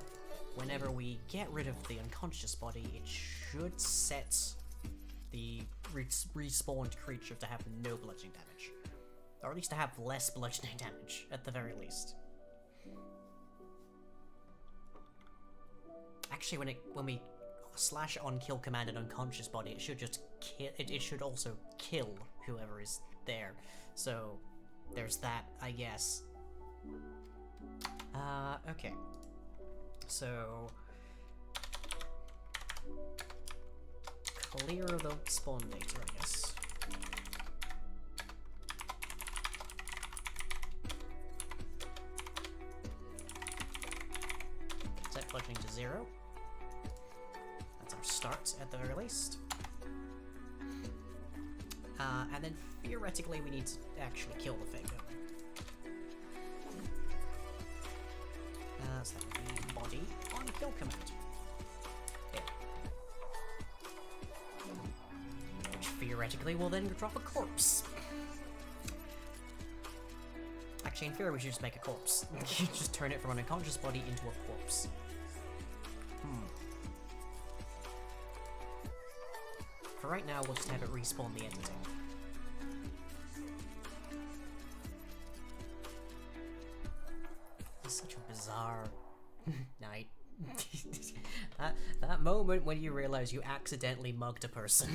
S1: whenever we get rid of the unconscious body, it should set the respawned creature to have no bludgeoning damage. Or at least to have less bludgeoning damage, at the very least. Actually, when we slash on kill command an unconscious body, it should just kill. It should also kill whoever is there. So there's that, I guess. Okay. So clear the spawn data, I guess. Set bludgeoning to 0. That's our start at the very least. And then theoretically we need to actually kill the thing. So that would be body on kill command. Yeah. Which theoretically will then drop a corpse. Actually, in theory we should just make a corpse. Just turn it from an unconscious body into a corpse. For right now, we'll just have it respawn the entity. It's such a bizarre night. that moment when you realize you accidentally mugged a person.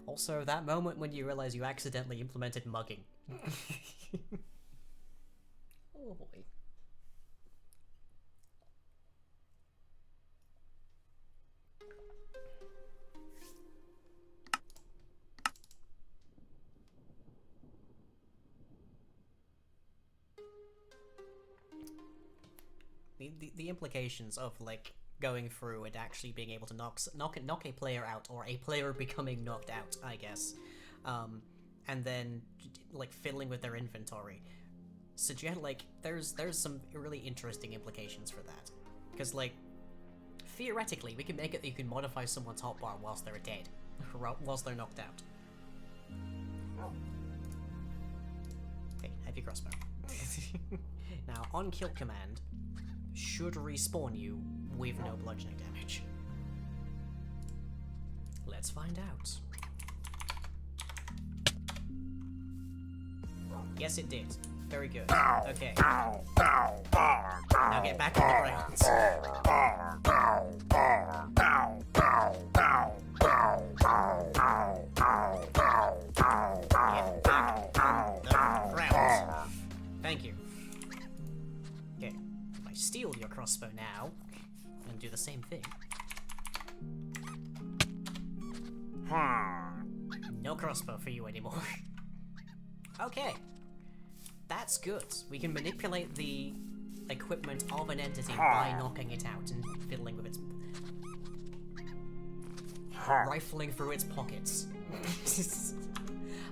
S1: Also, that moment when you realize you accidentally implemented mugging. Oh boy. The implications of like going through and actually being able to knock a player out, or a player becoming knocked out, I guess, and then like fiddling with their inventory, suggest like there's some really interesting implications for that, because like theoretically we can make it that you can modify someone's hotbar whilst they're dead, whilst they're knocked out. Okay, heavy crossbow. Now, on kill command should respawn you with no bludgeoning damage. Let's find out. Yes, it did. Very good. Okay. Now get back on the ground. Get back on the ground. Thank you. Okay. If I steal your crossbow now and do the same thing. No crossbow for you anymore. Okay. That's good. We can manipulate the equipment of an entity by knocking it out and fiddling with its... rifling through its pockets.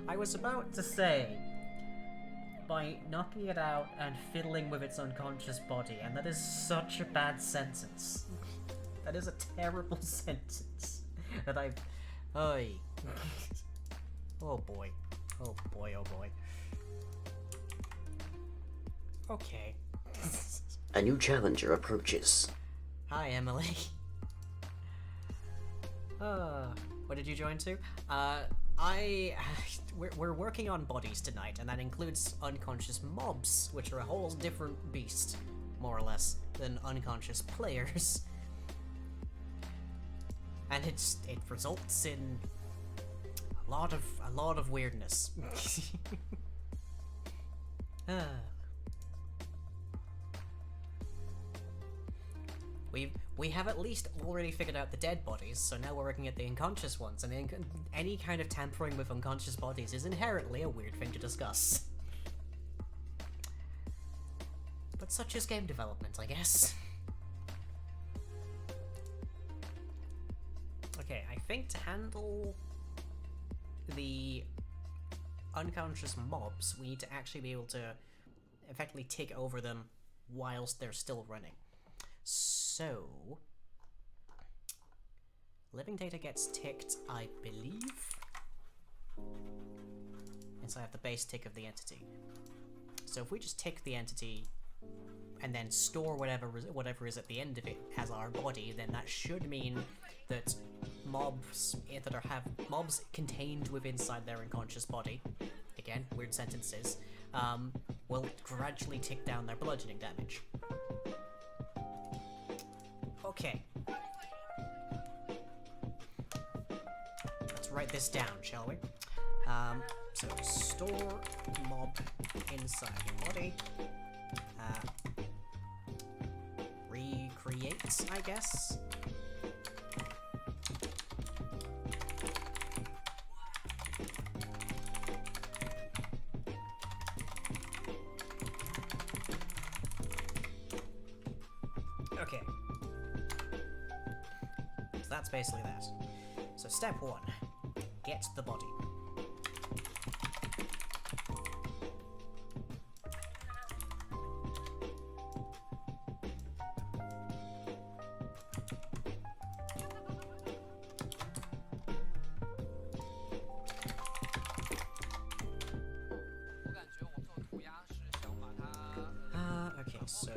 S1: I was about to say, by knocking it out and fiddling with its unconscious body, and that is such a bad sentence. That is a terrible sentence. That I've... Oy. Oh boy. Oh boy, oh boy. Okay.
S3: A new challenger approaches.
S1: Hi, Emily. What did you join to? We're working on bodies tonight, and that includes unconscious mobs, which are a whole different beast, more or less, than unconscious players. And it results in a lot of weirdness. We have at least already figured out the dead bodies, so now we're working at the unconscious ones, and any kind of tampering with unconscious bodies is inherently a weird thing to discuss. But such is game development, I guess. Okay, I think to handle the unconscious mobs, we need to actually be able to effectively tick over them whilst they're still running. So, living data gets ticked, I believe, inside of the base tick of the entity. So if we just tick the entity and then store whatever is at the end of it as our body, then that should mean that mobs mobs contained within inside their unconscious body, again, weird sentences, will gradually tick down their bludgeoning damage. Okay. Let's write this down, shall we? So store mob inside body. Recreate, I guess. Okay. So that's basically that. So step 1, get the body. Okay, so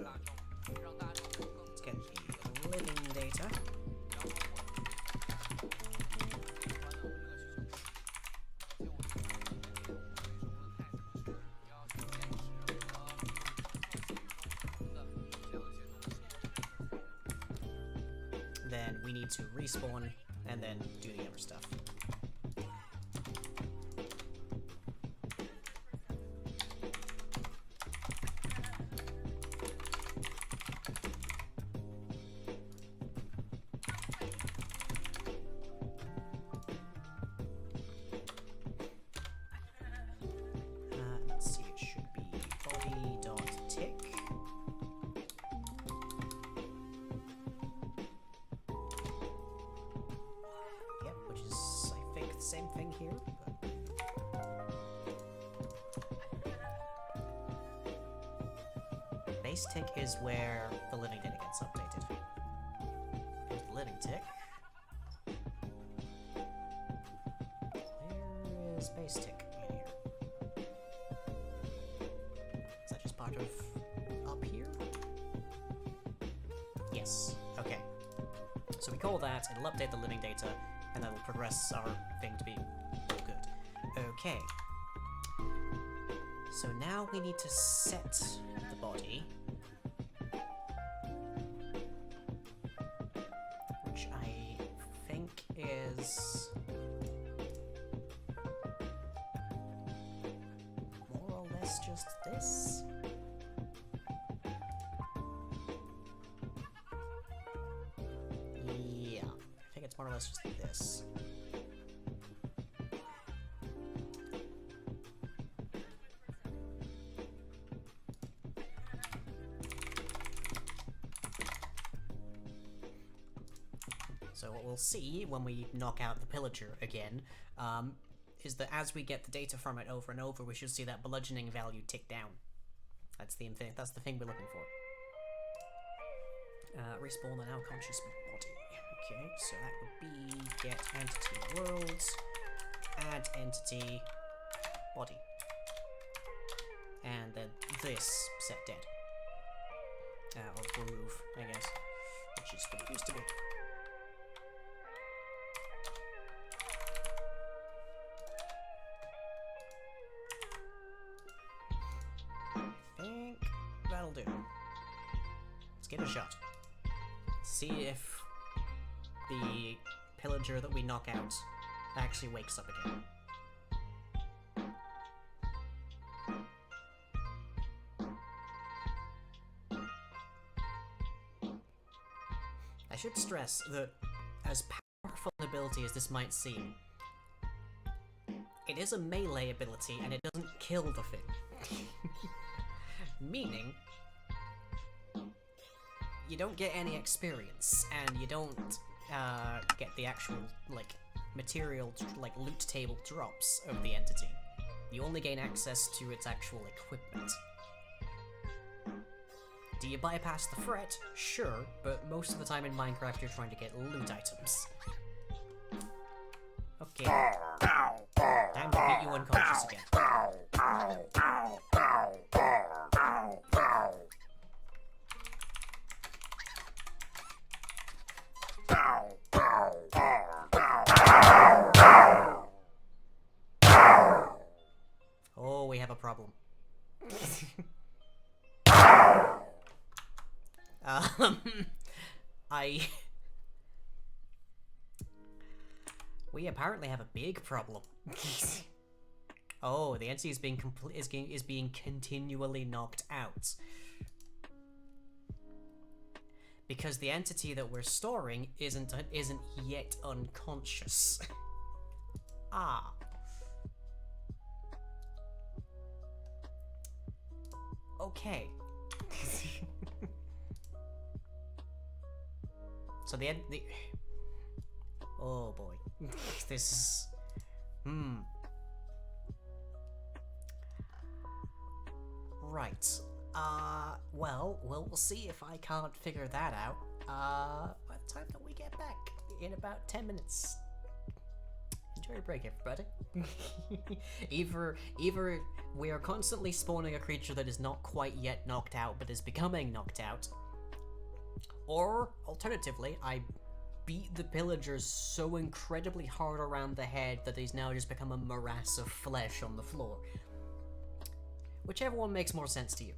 S1: let's get the living data. Then we need to respawn and then do the other stuff. base tick is where the living data gets updated. Here's the living tick. Where is base tick in here? Is that just part of up here? Yes. Okay. So we call that, it'll update the living data, and that'll progress our thing to be good. Okay. So now we need to set the body, which I think is more or less just this. Yeah, I think it's more or less just this. So what we'll see when we knock out the pillager again, is that as we get the data from it over and over, we should see that bludgeoning value tick down. That's the thing. That's the thing we're looking for. Respawn the now conscious body. Okay, so that would be get entity worlds, add entity body, and then this set dead. Or remove, I guess, which is what it used to be. That'll do. Let's give it a shot. See if the pillager that we knock out actually wakes up again. I should stress that as powerful an ability as this might seem, it is a melee ability and it doesn't kill the thing. Meaning, you don't get any experience, and you don't get the actual, like, material, like, loot table drops of the entity. You only gain access to its actual equipment. Do you bypass the threat? Sure, but most of the time in Minecraft you're trying to get loot items. Okay. Time to beat you unconscious again. Oh, we have a problem. We apparently have a big problem. Oh, the entity is being continually knocked out. Because the entity that we're storing isn't yet unconscious. Ah. Okay. So oh boy. This is... Right. Well, we'll see if I can't figure that out, by the time that we get back in about 10 minutes. Enjoy your break, everybody. Either we are constantly spawning a creature that is not quite yet knocked out, but is becoming knocked out, or, alternatively, I beat the pillagers so incredibly hard around the head that he's now just become a morass of flesh on the floor. Whichever one makes more sense to you.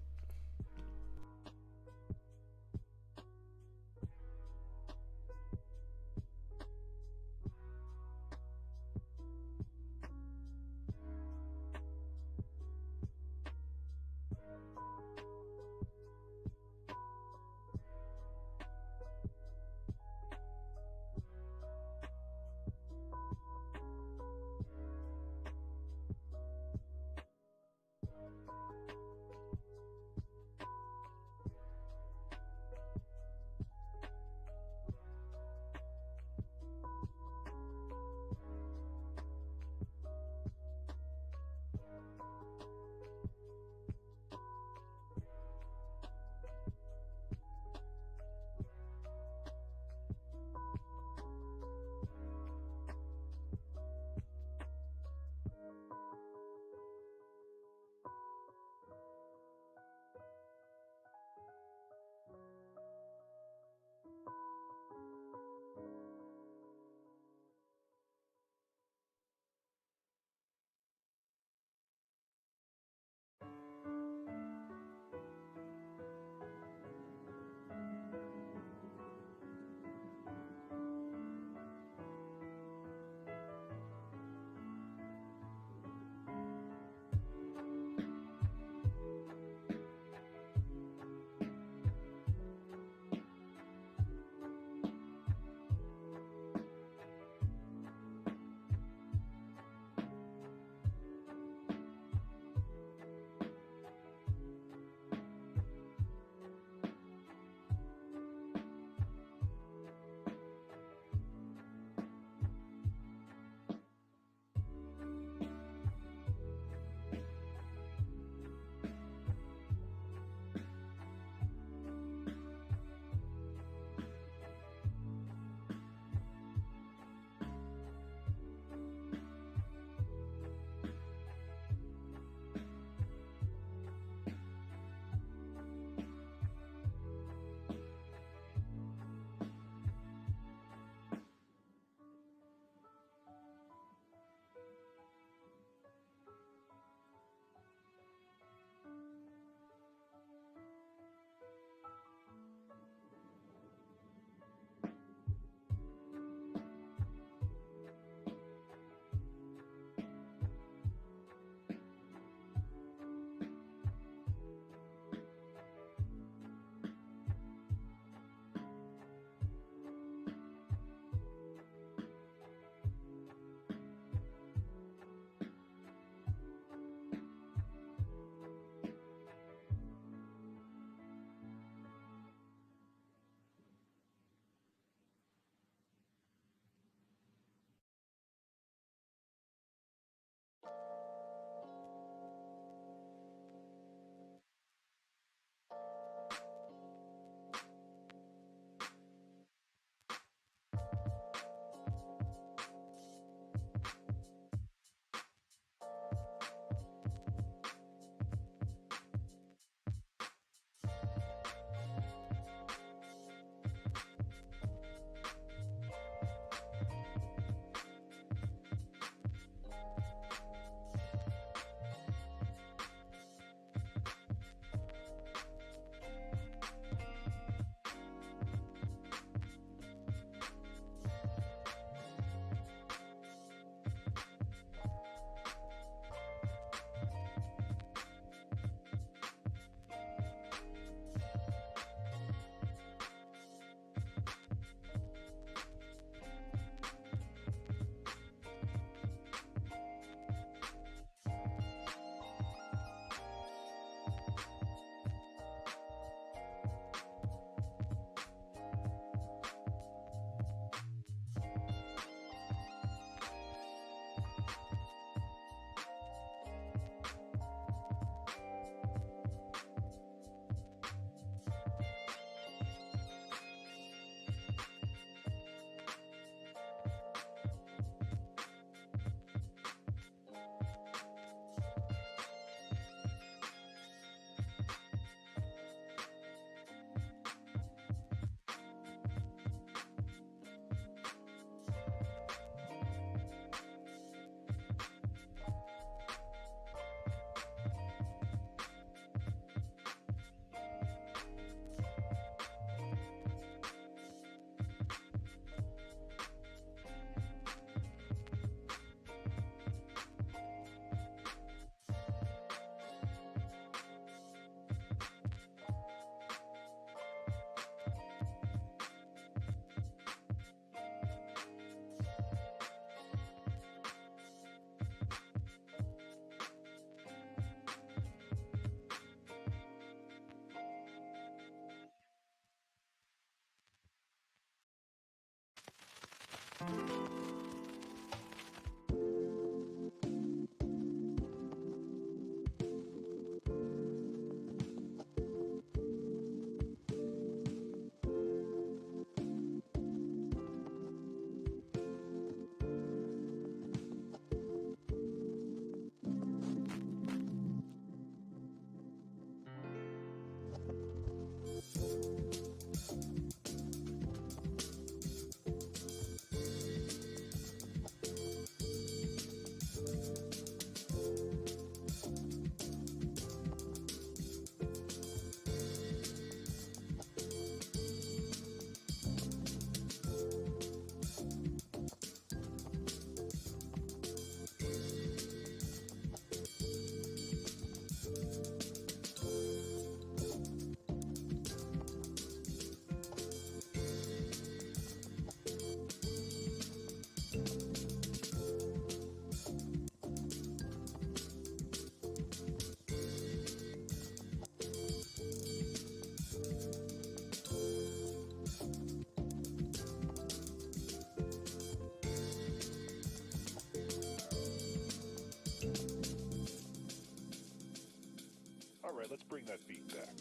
S4: Alright, let's bring that beat back.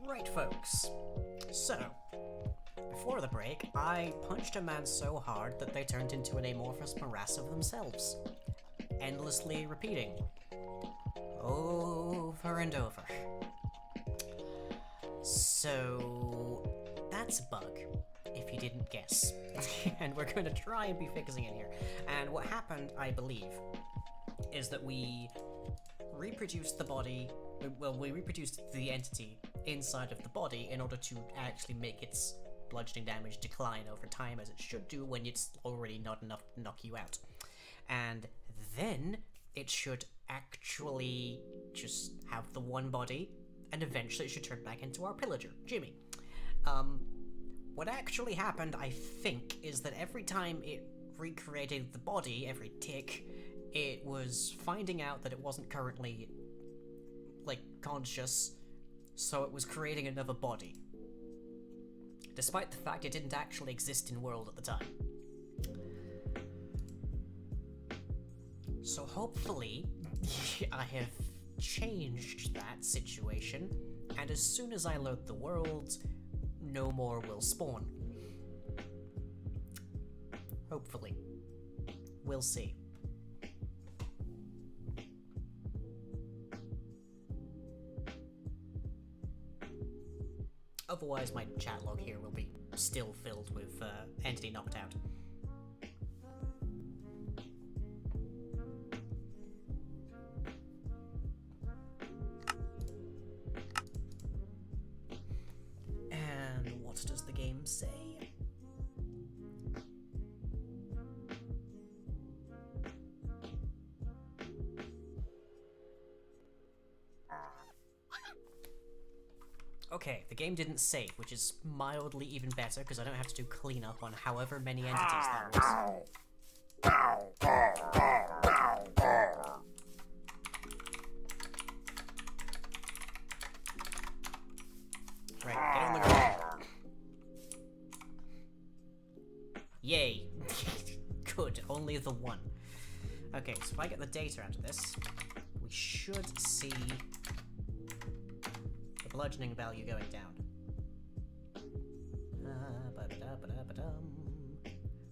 S1: Right, folks. So, before the break, I punched a man so hard that they turned into an amorphous morass of themselves, endlessly repeating, over and over. So that's a bug, if you didn't guess. And we're going to try and be fixing it here. And what happened, I believe, is that we reproduced the body, well, we reproduced the entity inside of the body in order to actually make its bludgeoning damage decline over time, as it should do when it's already not enough to knock you out. And then it should actually just have the one body, and eventually it should turn back into our pillager, Jimmy. What actually happened, I think, is that every time it recreated the body, every tick, it was finding out that it wasn't currently, like, conscious, so it was creating another body. Despite the fact it didn't actually exist in world at the time. So hopefully, I have changed that situation, and as soon as I load the world, no more will spawn. Hopefully. We'll see. Otherwise, my chat log here will be still filled with entity knocked out. And what does the game say? Okay, the game didn't save, which is mildly even better because I don't have to do cleanup on however many entities that was. Right, get on the ground. Yay. Good, only the one. Okay, so if I get the data out of this, we should see bludgeoning value going down.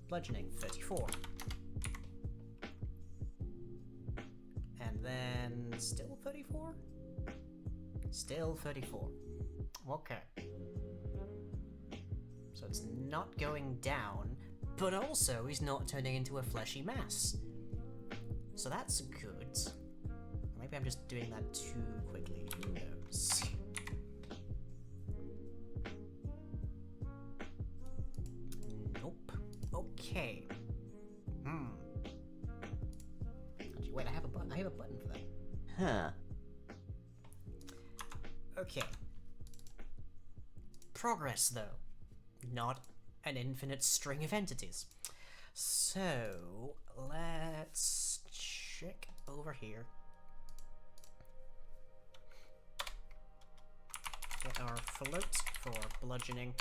S1: Bludgeoning 34. And then still 34? Still 34. Okay. So it's not going down, but also he's not turning into a fleshy mass. So that's good. Maybe I'm just doing that too quickly. Who knows? Okay. Actually, wait, I have a button for that.
S3: Huh.
S1: Okay. Progress, though. Not an infinite string of entities. So, let's check over here. Get our float for bludgeoning.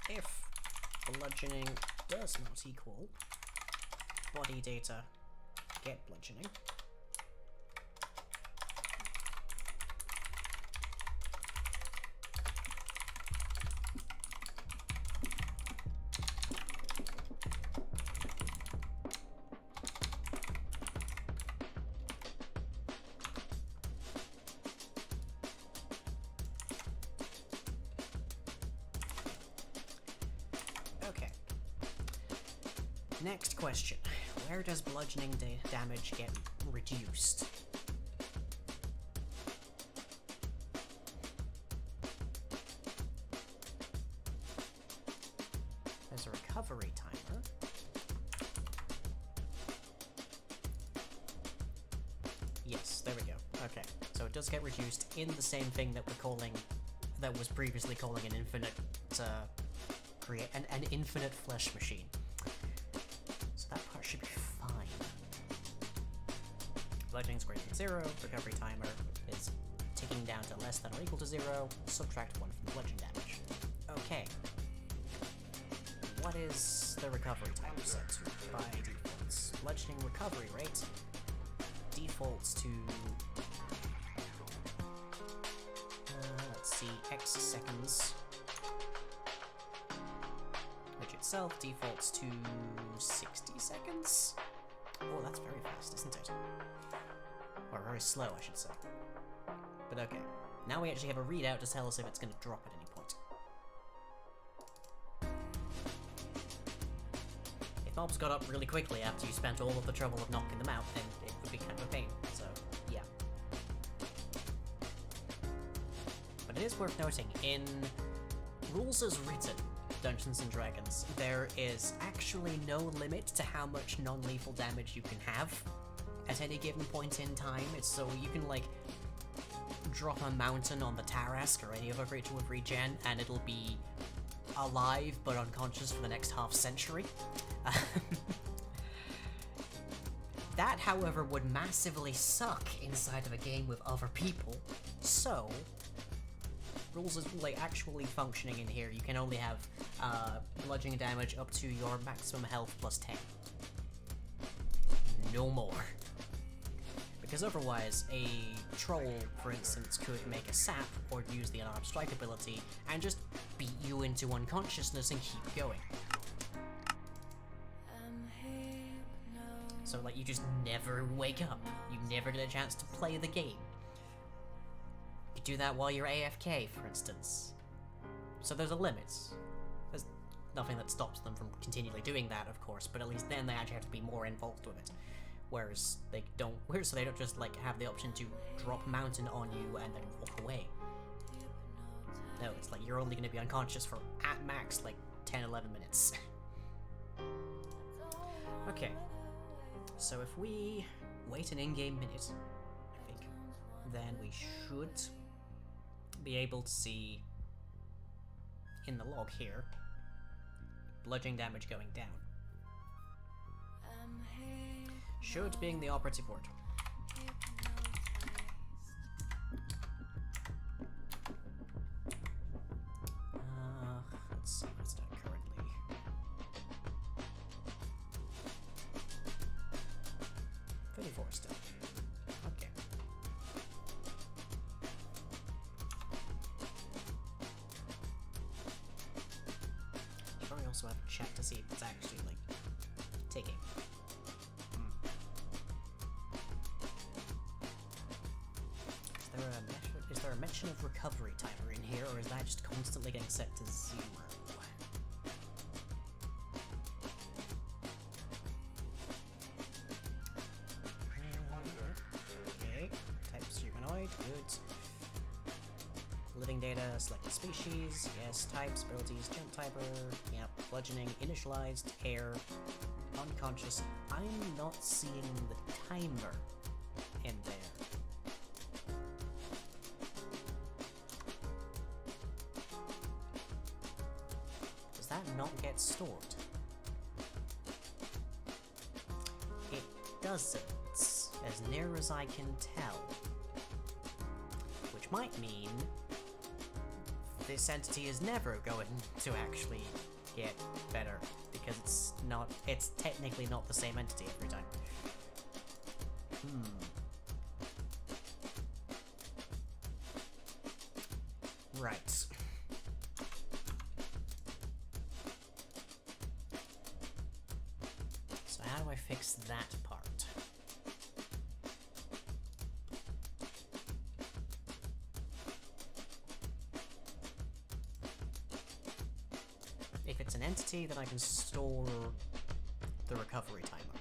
S1: If bludgeoning does not equal body data get bludgeoning, next question. Where does bludgeoning damage get reduced? There's a recovery timer. Yes, there we go. Okay, so it does get reduced in the same thing that that was previously calling an infinite, an infinite flesh machine. That part should be fine. Bludgeoning is greater than 0, recovery timer is ticking down to less than or equal to 0, subtract 1 from the bludgeoning damage. Okay. What is the recovery timer set to by default? Bludgeoning recovery rate defaults to let's see, X seconds, which itself defaults to 60 seconds. Oh, that's very fast, isn't it? Or very slow, I should say. But okay, now we actually have a readout to tell us if it's going to drop at any point. If mobs got up really quickly after you spent all of the trouble of knocking them out, then it would be kind of a pain, so yeah. But it is worth noting, in rules as written, Dungeons & Dragons, there is actually no limit to how much non-lethal damage you can have at any given point in time. It's so you can, like, drop a mountain on the Tarask or any other creature with regen, and it'll be alive but unconscious for the next half century. That, however, would massively suck inside of a game with other people, so rules is like actually functioning in here. You can only have bludgeoning damage up to your maximum health plus 10. No more. Because otherwise, a troll, for instance, could make a sap or use the unarmed strike ability and just beat you into unconsciousness and keep going. So, like, you just never wake up. You never get a chance to play the game. You do that while you're AFK, for instance. So there's a limit. There's nothing that stops them from continually doing that, of course, but at least then they actually have to be more involved with it. Whereas they don't just, like, have the option to drop mountain on you and then walk away. No, it's like you're only going to be unconscious for, at max, like, 10-11 minutes. Okay. So if we wait an in-game minute, I think, then we should be able to see in the log here bludgeoning damage going down. Should being the operative word. Let's see what's done currently. $34 still. Okay. Should probably also have a check to see if it's actually, like, taking. Is there a mention of recovery timer in here, or is that just constantly getting set to 0? Okay, types humanoid, good. Living data, selected species, yes, types, abilities, gem typer, yep, bludgeoning, initialized, air, unconscious. I'm not seeing the timer in there. Does that not get stored? It doesn't, as near as I can tell. Which might mean this entity is never going to actually get better, because it's technically not the same entity every time. Right. So how do I fix that part? If it's an entity, then I can store the recovery timer.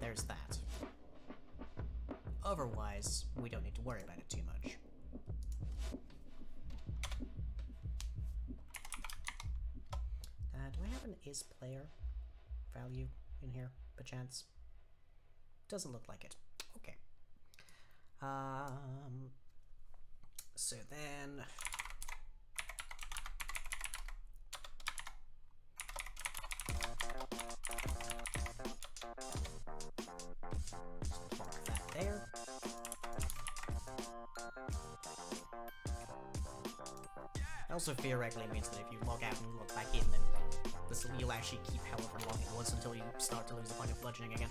S1: There's that. Otherwise, we don't need to worry about it too much. Do I have an is player value in here, perchance? Doesn't look like it. Okay. So then... mark that there. Also theoretically means that if you log out and log back in, then you'll actually keep however long it was until you start to lose the point of bludgeoning again.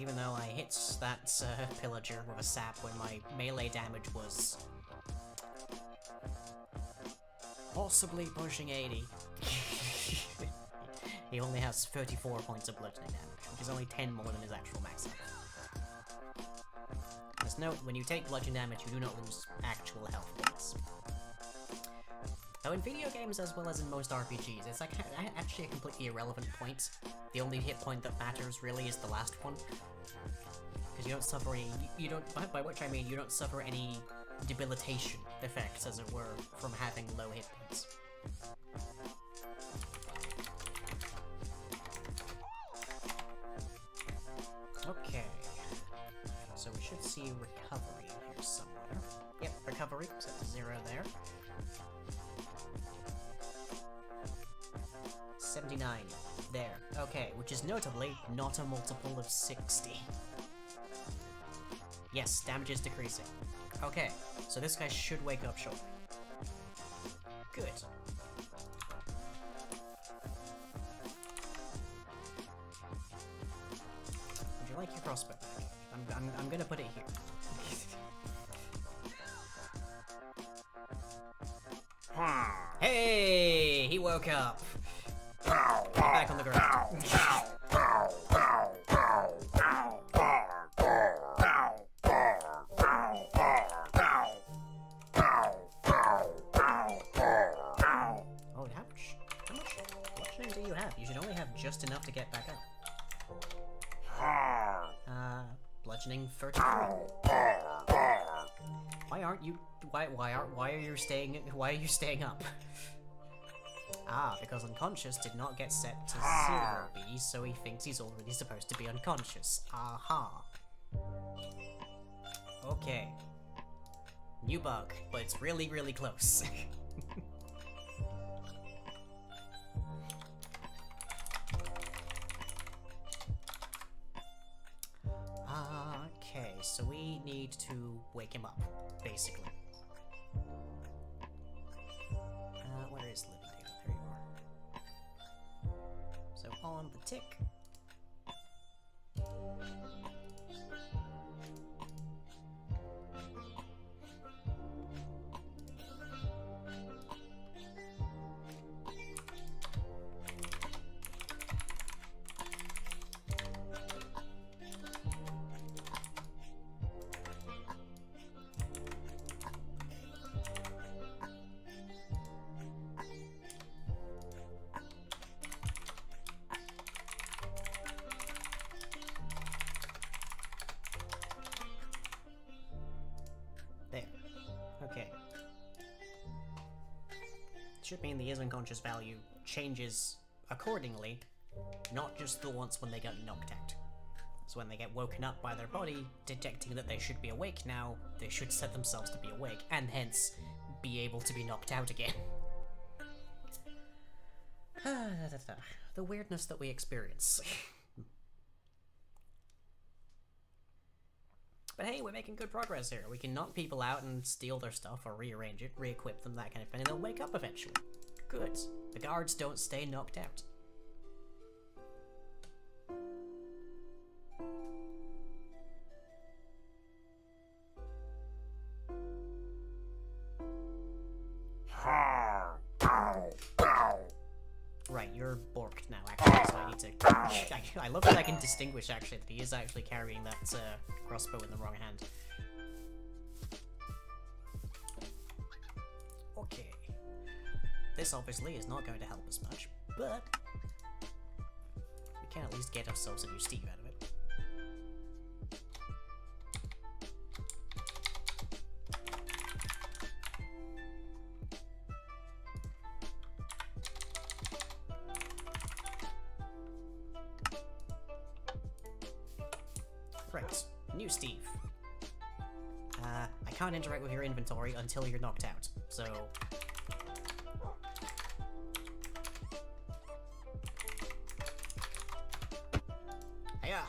S1: even though I hit that pillager with a sap when my melee damage was possibly pushing 80. He only has 34 points of bludgeoning damage, which is only 10 more than his actual max health. Just note, when you take bludgeoning damage, you do not lose actual health points. Though in video games, as well as in most RPGs, it's like actually a completely irrelevant point. The only hit point that matters really is the last one. Because you don't suffer any, you don't, by which I mean you don't suffer any debilitation effects, as it were, from having low hit points. Okay, so we should see recovery in here somewhere. Yep, recovery, set to 0 there. 79, there. Okay, which is notably not a multiple of 60. Yes, damage is decreasing. Okay, so this guy should wake up shortly. Good. Would you like your crossbow back? I'm gonna put it here. Hey! He woke up! Get back on the ground. Oh, how much bludgeoning do you have? You should only have just enough to get back up. Bludgeoning 33. Why aren't you? Why are you staying up? Ah, because unconscious did not get set to 0B, so he thinks he's already supposed to be unconscious. Aha. Okay. New bug, but it's really, really close. Okay, so we need to wake him up, basically. Where is Living Data? There you are. So on the tick. There. Okay. Should mean the is unconscious value changes accordingly, not just the once when they get knocked out. So when they get woken up by their body, detecting that they should be awake now, they should set themselves to be awake, and hence be able to be knocked out again. The weirdness that we experience. But hey, we're making good progress here. We can knock people out and steal their stuff or rearrange it, re-equip them, that kind of thing, and they'll wake up eventually. Good. The guards don't stay knocked out. Right, you're borked now, actually, so I need to... I love that I can distinguish, actually, that he is actually carrying that crossbow in the wrong hand. Okay. This obviously is not going to help us much, but we can at least get ourselves a new Steve out of it. Right, new Steve. I can't interact with your inventory until you're knocked out, so... Hiya!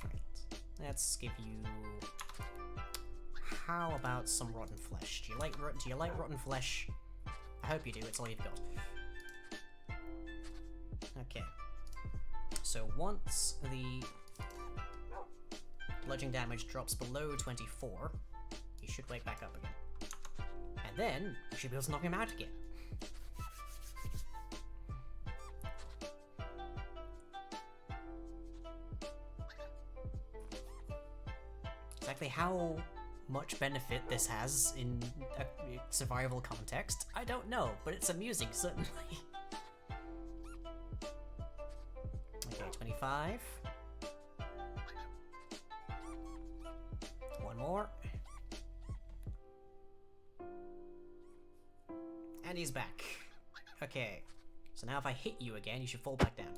S1: Right, let's give you... How about some rotten flesh? Do you like rotten flesh? I hope you do, it's all you've got. Okay. So once the bludgeoning damage drops below 24, he should wake back up again. And then, you should be able to knock him out again. Exactly how much benefit this has in a survival context, I don't know, but it's amusing, certainly. Okay, 25. One more. And he's back. Okay, so now if I hit you again, you should fall back down.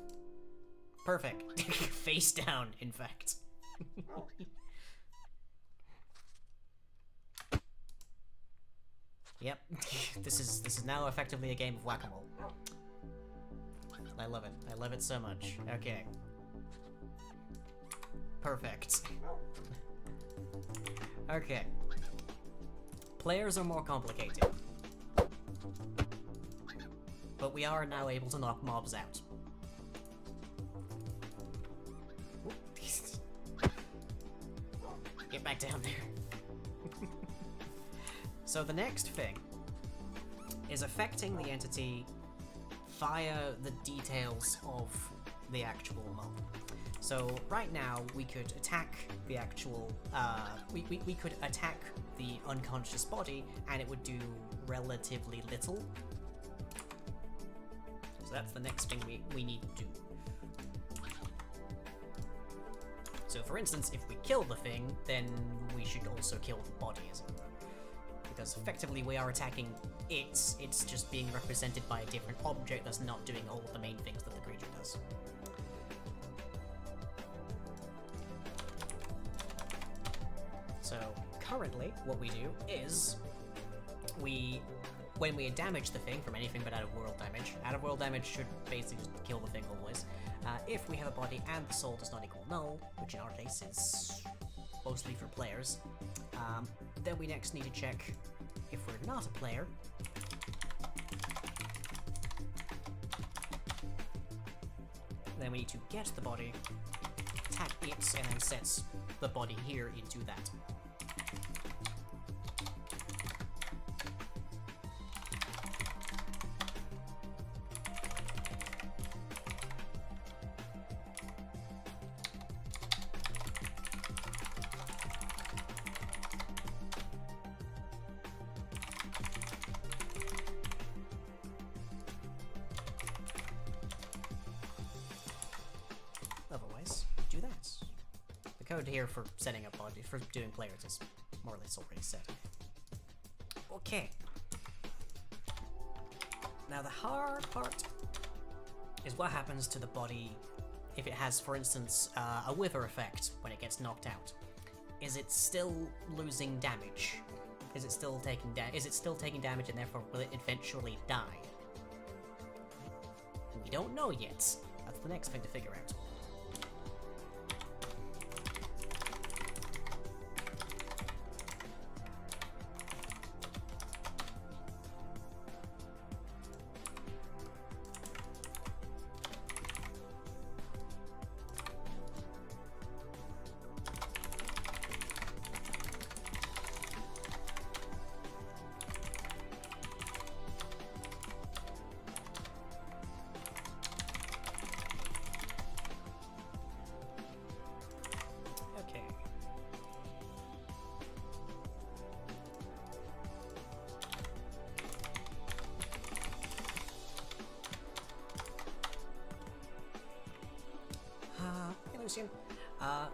S1: Perfect. Face down, in fact. Yep, this is now effectively a game of whack-a-mole. I love it. I love it so much. Okay. Perfect. Okay. Players are more complicated. But we are now able to knock mobs out. Get back down there. So the next thing is affecting the entity via the details of the actual mob. So right now we could attack the actual, we could attack the unconscious body and it would do relatively little. So that's the next thing we need to do. So for instance, if we kill the thing, then we should also kill the body as it were. Because effectively we are attacking it, it's just being represented by a different object that's not doing all of the main things that the creature does. So currently what we do is when we damage the thing from anything but out of world damage should basically just kill the thing always. If we have a body and the soul does not equal null, which in our case is mostly for players, then we next need to check if we're not a player. Then we need to get the body, attack it, and then set the body here into that. Otherwise, do that. The code here for setting up body, for doing players is more or less already set. Okay. Now the hard part is what happens to the body if it has, for instance, a wither effect when it gets knocked out. Is it still losing damage? Is it still taking damage and therefore will it eventually die? We don't know yet. That's the next thing to figure out.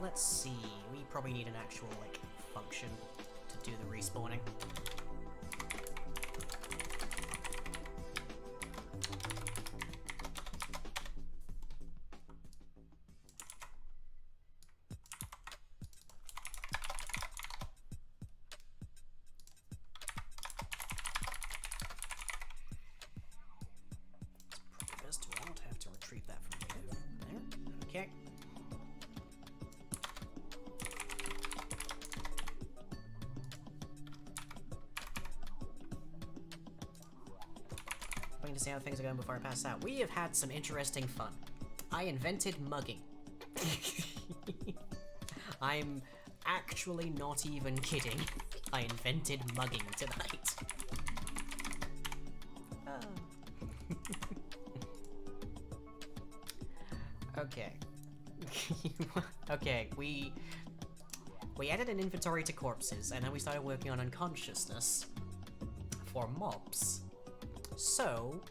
S1: Let's see, we probably need an actual, like, function to do the respawning. It's probably best to not have to retrieve that from there. Okay. To see how things are going before I pass out. We have had some interesting fun. I invented mugging. I'm actually not even kidding. I invented mugging tonight. Okay. Okay, we added an inventory to corpses, and then we started working on unconsciousness for mobs. So,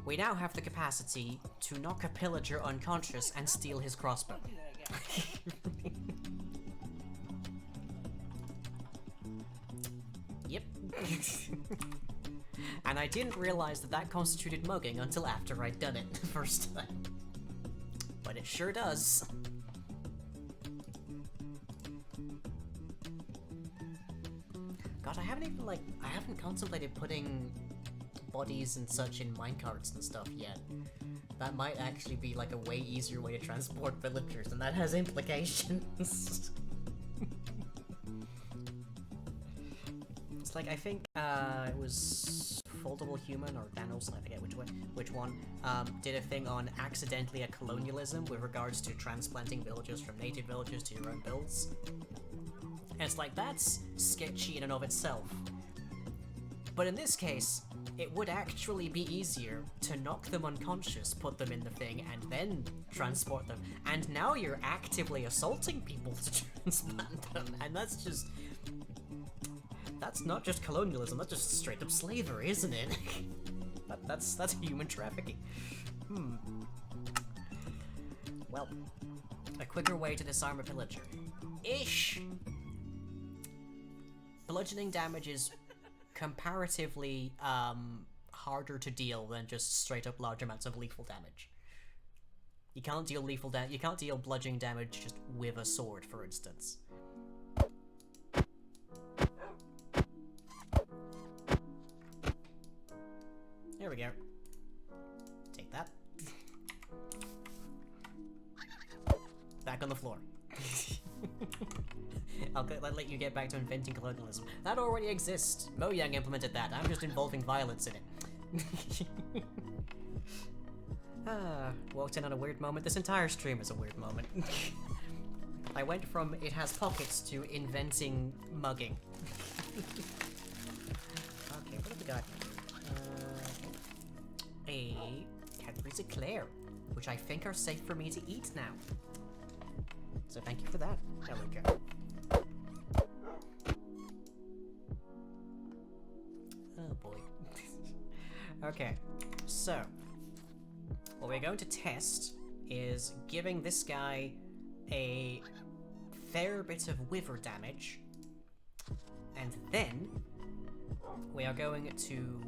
S1: we now have the capacity to knock a pillager unconscious and steal his crossbow. Yep. And I didn't realize that that constituted mugging until after I'd done it the first time. But it sure does. God, I haven't contemplated putting bodies and such in minecarts and stuff yet. That might actually be like a way easier way to transport villagers, and that has implications. It's like, I think, it was Foldable Human or Thanos, I forget which one, did a thing on accidentally a colonialism with regards to transplanting villagers from native villages to your own builds. And it's like, that's sketchy in and of itself. But in this case, it would actually be easier to knock them unconscious, put them in the thing, and then transport them. And now you're actively assaulting people to transplant them, and that's not just colonialism, that's just straight up slavery, isn't it? that's human trafficking. Well, a quicker way to disarm a pillager. Ish! Bludgeoning damage is comparatively harder to deal than just straight up large amounts of lethal damage. You can't deal bludgeoning damage just with a sword, for instance. There we go. Take that. Back on the floor. I'll let you get back to inventing colonialism. That already exists. Mojang implemented that. I'm just involving violence in it. Walked in on a weird moment. This entire stream is a weird moment. I went from it has pockets to inventing mugging. Okay, what have we got? A Cadbury's Eclair, which I think are safe for me to eat now. So thank you for that. There we go. Oh boy. Okay, so what we're going to test is giving this guy a fair bit of wither damage, and then we are going to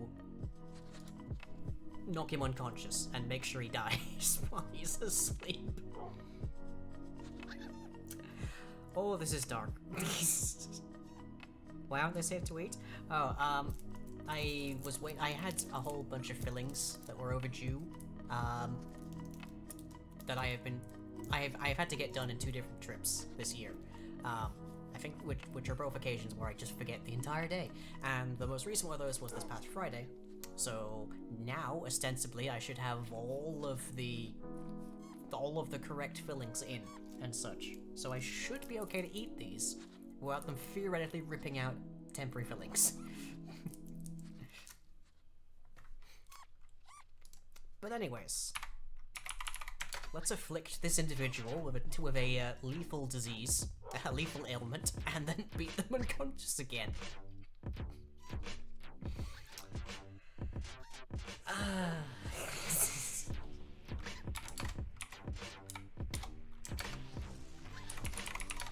S1: knock him unconscious and make sure he dies while he's asleep. Oh, this is dark. Wow, they're safe to eat? Oh, I had a whole bunch of fillings that were overdue, that I've had to get done in 2 different trips this year. I think which are both occasions where I just forget the entire day. And the most recent one of those was this past Friday. So now, ostensibly, I should have all of the correct fillings in and such. So I should be okay to eat these without them theoretically ripping out temporary fillings. But anyways, let's afflict this individual with a lethal disease, a lethal ailment, and then beat them unconscious again.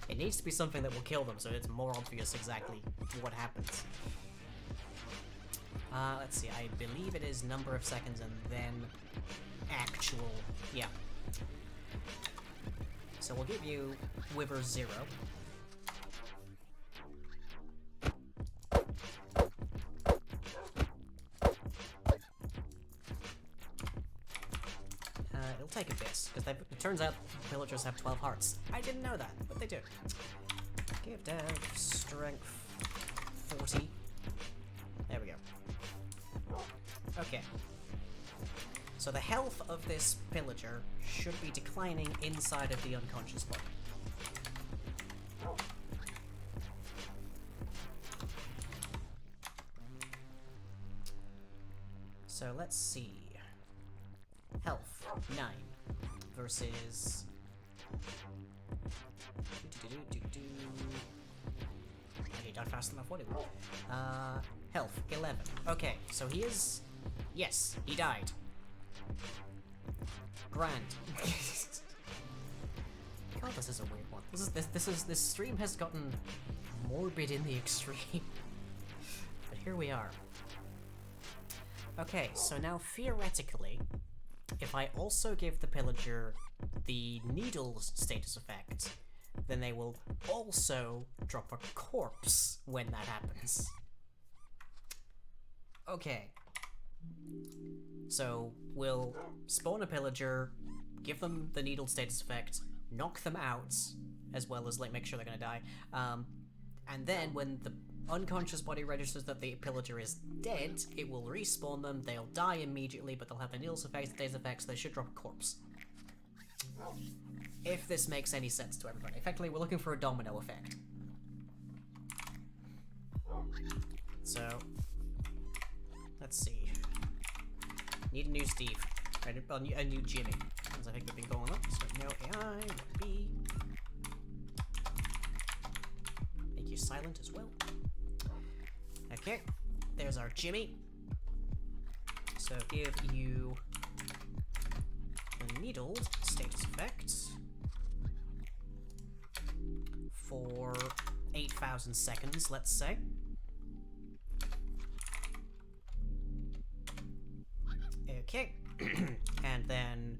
S1: It needs to be something that will kill them, so it's more obvious exactly what happens. Let's see, I believe it is number of seconds and then actual, yeah. So we'll give you Wither 0. It'll take a bit, because it turns out villagers have 12 hearts. I didn't know that, but they do. Give dev strength 40. There we go. Okay. So the health of this pillager should be declining inside of the unconscious body. So let's see. Health 9 versus. Okay, not fast enough. What do we? Health 11. Okay, so he is. Yes, he died. Grand. God, this is a weird one. This stream has gotten morbid in the extreme. But here we are. Okay, so now theoretically, if I also give the pillager the needles status effect, then they will also drop a corpse when that happens. Okay. So we'll spawn a pillager, give them the needle status effect, knock them out, as well as like make sure they're gonna die. And then when the unconscious body registers that the pillager is dead, it will respawn them. They'll die immediately, but they'll have the needle status effect, so they should drop a corpse. If this makes any sense to everybody. Effectively, we're looking for a domino effect. So, let's see. Need a new Steve. A new Jimmy. Because I think they've been going up. So, no AI, no B. Make you silent as well. Okay, there's our Jimmy. So, give you the needled status effect for 8,000 seconds, let's say. Okay, and then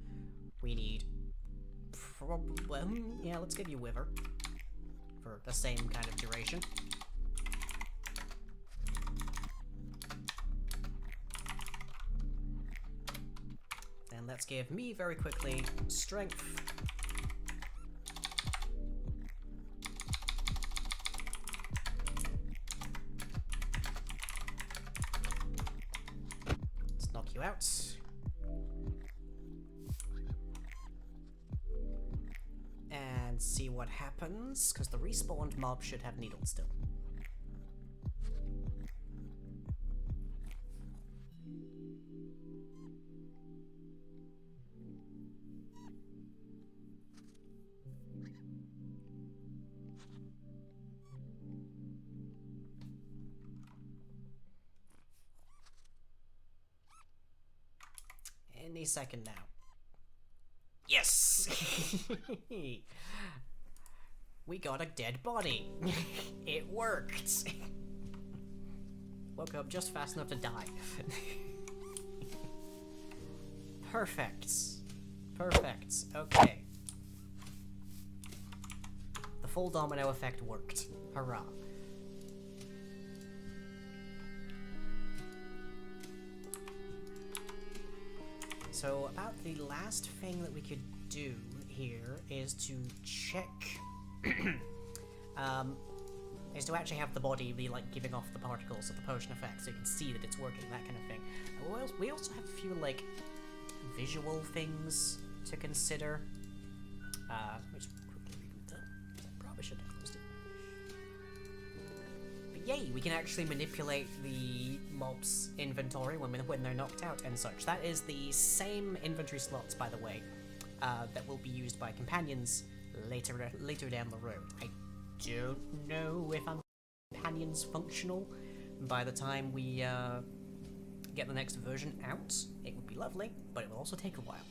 S1: we need probably, yeah, let's give you Wither for the same kind of duration. And let's give me very quickly Strength. Let's knock you out. And see what happens, because the respawned mob should have needles still. Any second now. Yes! We got a dead body. It worked. Woke up just fast enough to die. Perfect. Perfect. Okay. The full domino effect worked. Hurrah. So about the last thing that we could do here is to check, is to actually have the body be like giving off the particles of the potion effect, so you can see that it's working, that kind of thing. We also have a few like visual things to consider. Let me just quickly reboot that. I probably should have closed it. But yay, we can actually manipulate the mob's inventory when they're knocked out and such. That is the same inventory slots, by the way, that will be used by companions later down the road. I don't know if companions functional by the time we get the next version out. It would be lovely, but it will also take a while.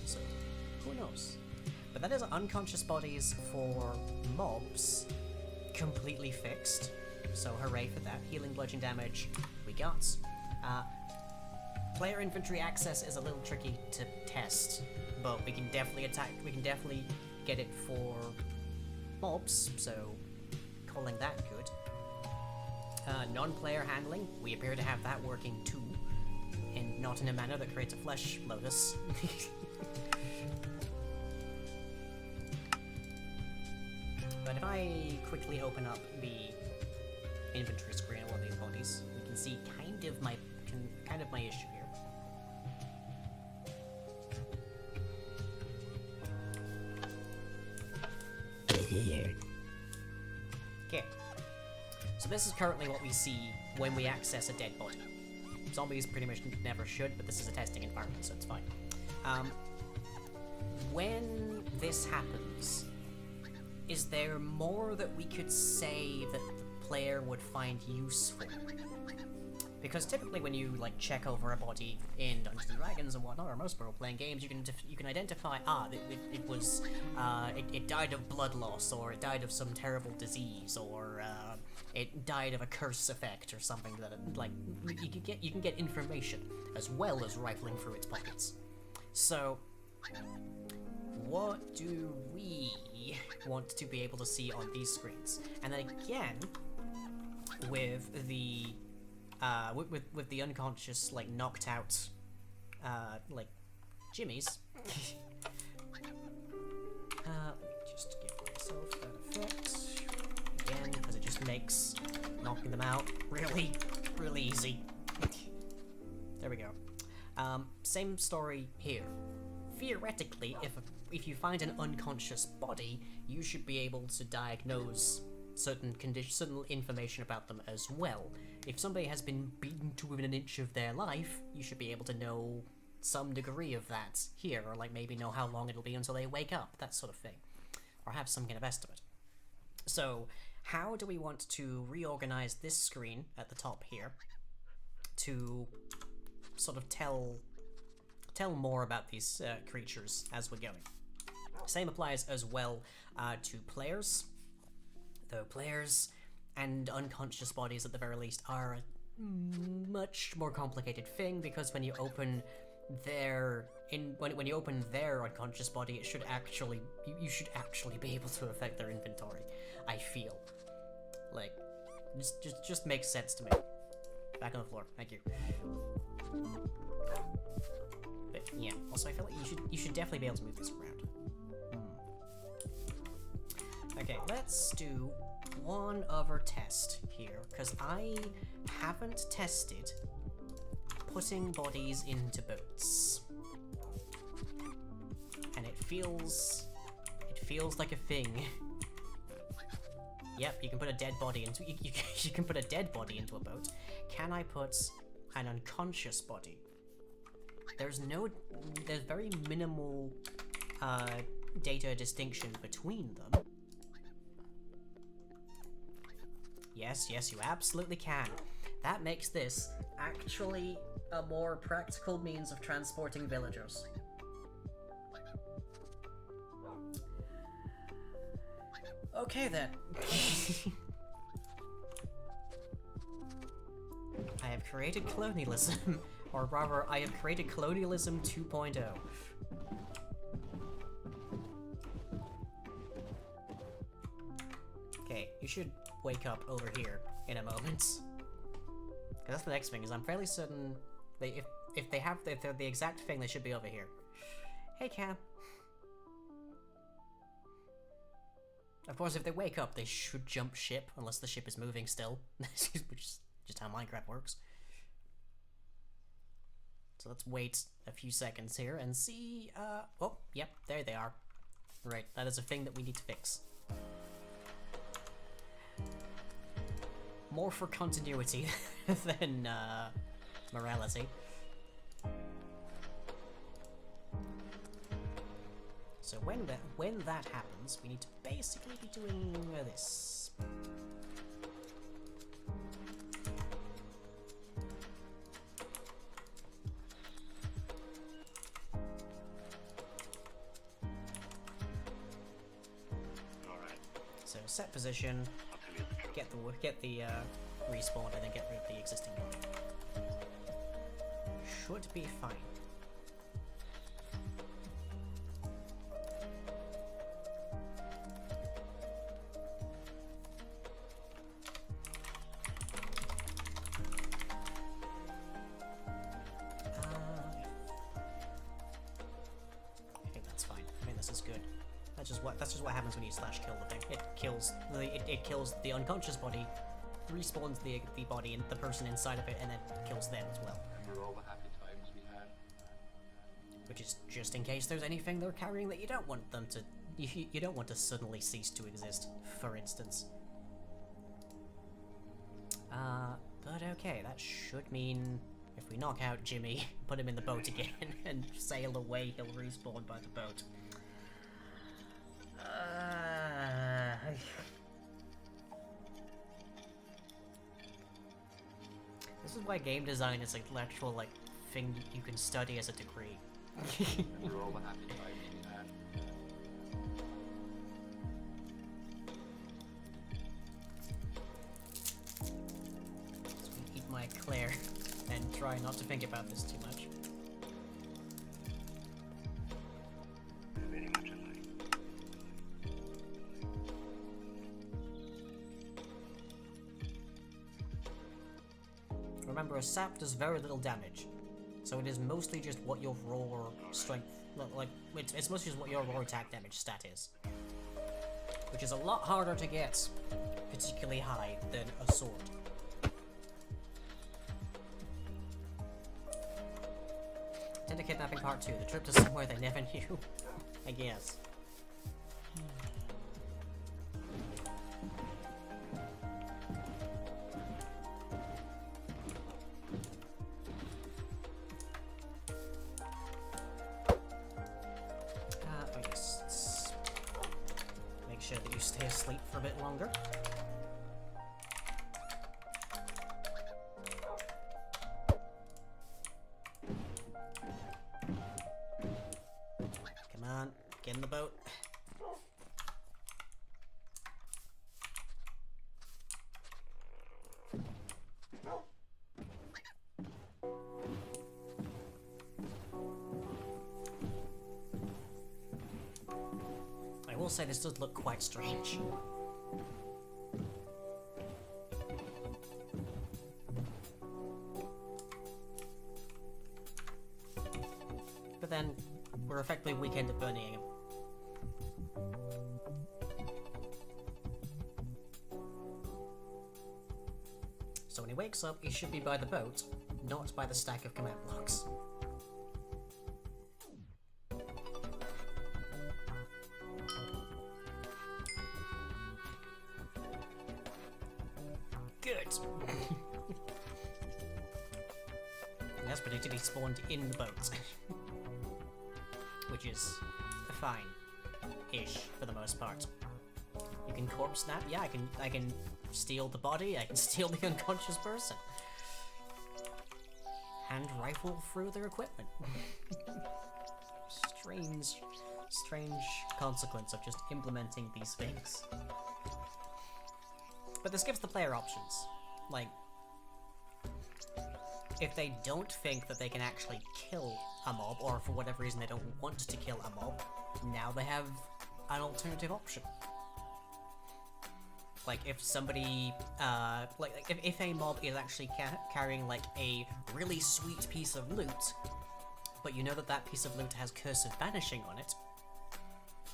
S1: So who knows? But that is unconscious bodies for mobs completely fixed. So hooray for that. Healing bludgeon damage we got. Player inventory access is a little tricky to test, but we can definitely get it for mobs, so calling that good. Non-player handling, we appear to have that working too, and not in a manner that creates a flesh lotus. But if I quickly open up the inventory screen of one of these bodies, we can see kind of my issue here.
S3: here.
S1: Okay. So this is currently what we see when we access a dead body. Zombies pretty much never should, but this is a testing environment, so it's fine. When this happens, is there more that we could say that the player would find useful? Because typically when you like check over a body in Dungeons and Dragons and whatnot, or most role-playing games, you can identify it died of blood loss, or it died of some terrible disease, or it died of a curse effect or something that like you can get information as well as rifling through its pockets. So what do we want to be able to see on these screens? And then again, with the with the unconscious, like knocked out, like jimmies. Let me just give myself that effect again because it just makes knocking them out really easy. There we go. Same story here. Theoretically, if you find an unconscious body, you should be able to diagnose certain information about them as well. If somebody has been beaten to within an inch of their life, you should be able to know some degree of that here, or like maybe know how long it'll be until they wake up, that sort of thing, or have some kind of estimate. So how do we want to reorganize this screen at the top here to sort of tell more about these creatures as we're going? Same applies as well to players, though players and unconscious bodies at the very least are a much more complicated thing, because when you open when you open their unconscious body, it should actually you should actually be able to affect their inventory. I feel like just makes sense to me. Back on the floor, thank you. But yeah, also I feel like you should definitely be able to move this around. Okay, let's do one other test here, because I haven't tested putting bodies into boats, and it feels like a thing. Yep, you can put a dead body into you can put a dead body into a boat. Can I put an unconscious body? There's very minimal data distinction between them. Yes, you absolutely can. That makes this actually a more practical means of transporting villagers. Okay then. I have created colonialism, or rather, I have created colonialism 2.0. Okay, you should wake up over here in a moment. Because that's the next thing, is I'm fairly certain if they're the exact thing, they should be over here. Hey, Cam. Of course, if they wake up, they should jump ship, unless the ship is moving still. Which is just how Minecraft works. So let's wait a few seconds here and see, oh, yep, there they are. Right, that is a thing that we need to fix. More for continuity than morality. So when that happens, we need to basically be doing this.
S2: All right.
S1: So set position.
S2: I'll tell you the truth.
S1: Get the respawn, and then get rid of the existing body. Should be fine. I think that's fine. I mean, this is good. That's just what happens when you slash kill the thing. It kills the unconscious body, respawns the body and the person inside of it, and then kills them as well.
S2: Remember all the happy times we had?
S1: Which is just in case there's anything they're carrying that you don't want them to You don't want to suddenly cease to exist, for instance. But okay, that should mean if we knock out Jimmy, put him in the boat again, and sail away, he'll respawn by the boat. This is why game design is an actual, like, thing you can study as a degree.
S5: We're all happy to buy me that.
S1: So we eat my Eclair and try not to think about this too much.
S2: Very much alike.
S1: Remember, a sap does very little damage, so it is mostly just what your raw strength, like, it's mostly just what your raw attack damage stat is. Which is a lot harder to get, particularly high, than a sword. Tender Kidnapping Part 2, the trip to somewhere they never knew, I guess. Oh yes, let's make sure that you stay asleep for a bit longer. Come on, get in the boat. I will say this does look quite strange. But then, we're effectively weekend at burning him. So when he wakes up, he should be by the boat, not by the stack of command blocks. Good. As predicted, he spawned in the boat. Which is fine-ish for the most part. You can corpse snap. Yeah, I can steal the body. I can steal the unconscious person. Hand rifle through their equipment. strange consequence of just implementing these things. But this gives the player options. Like, if they don't think that they can actually kill a mob, or for whatever reason they don't want to kill a mob, now they have an alternative option. Like, if somebody, if a mob is actually carrying, like, a really sweet piece of loot, but you know that that piece of loot has Curse of Vanishing on it,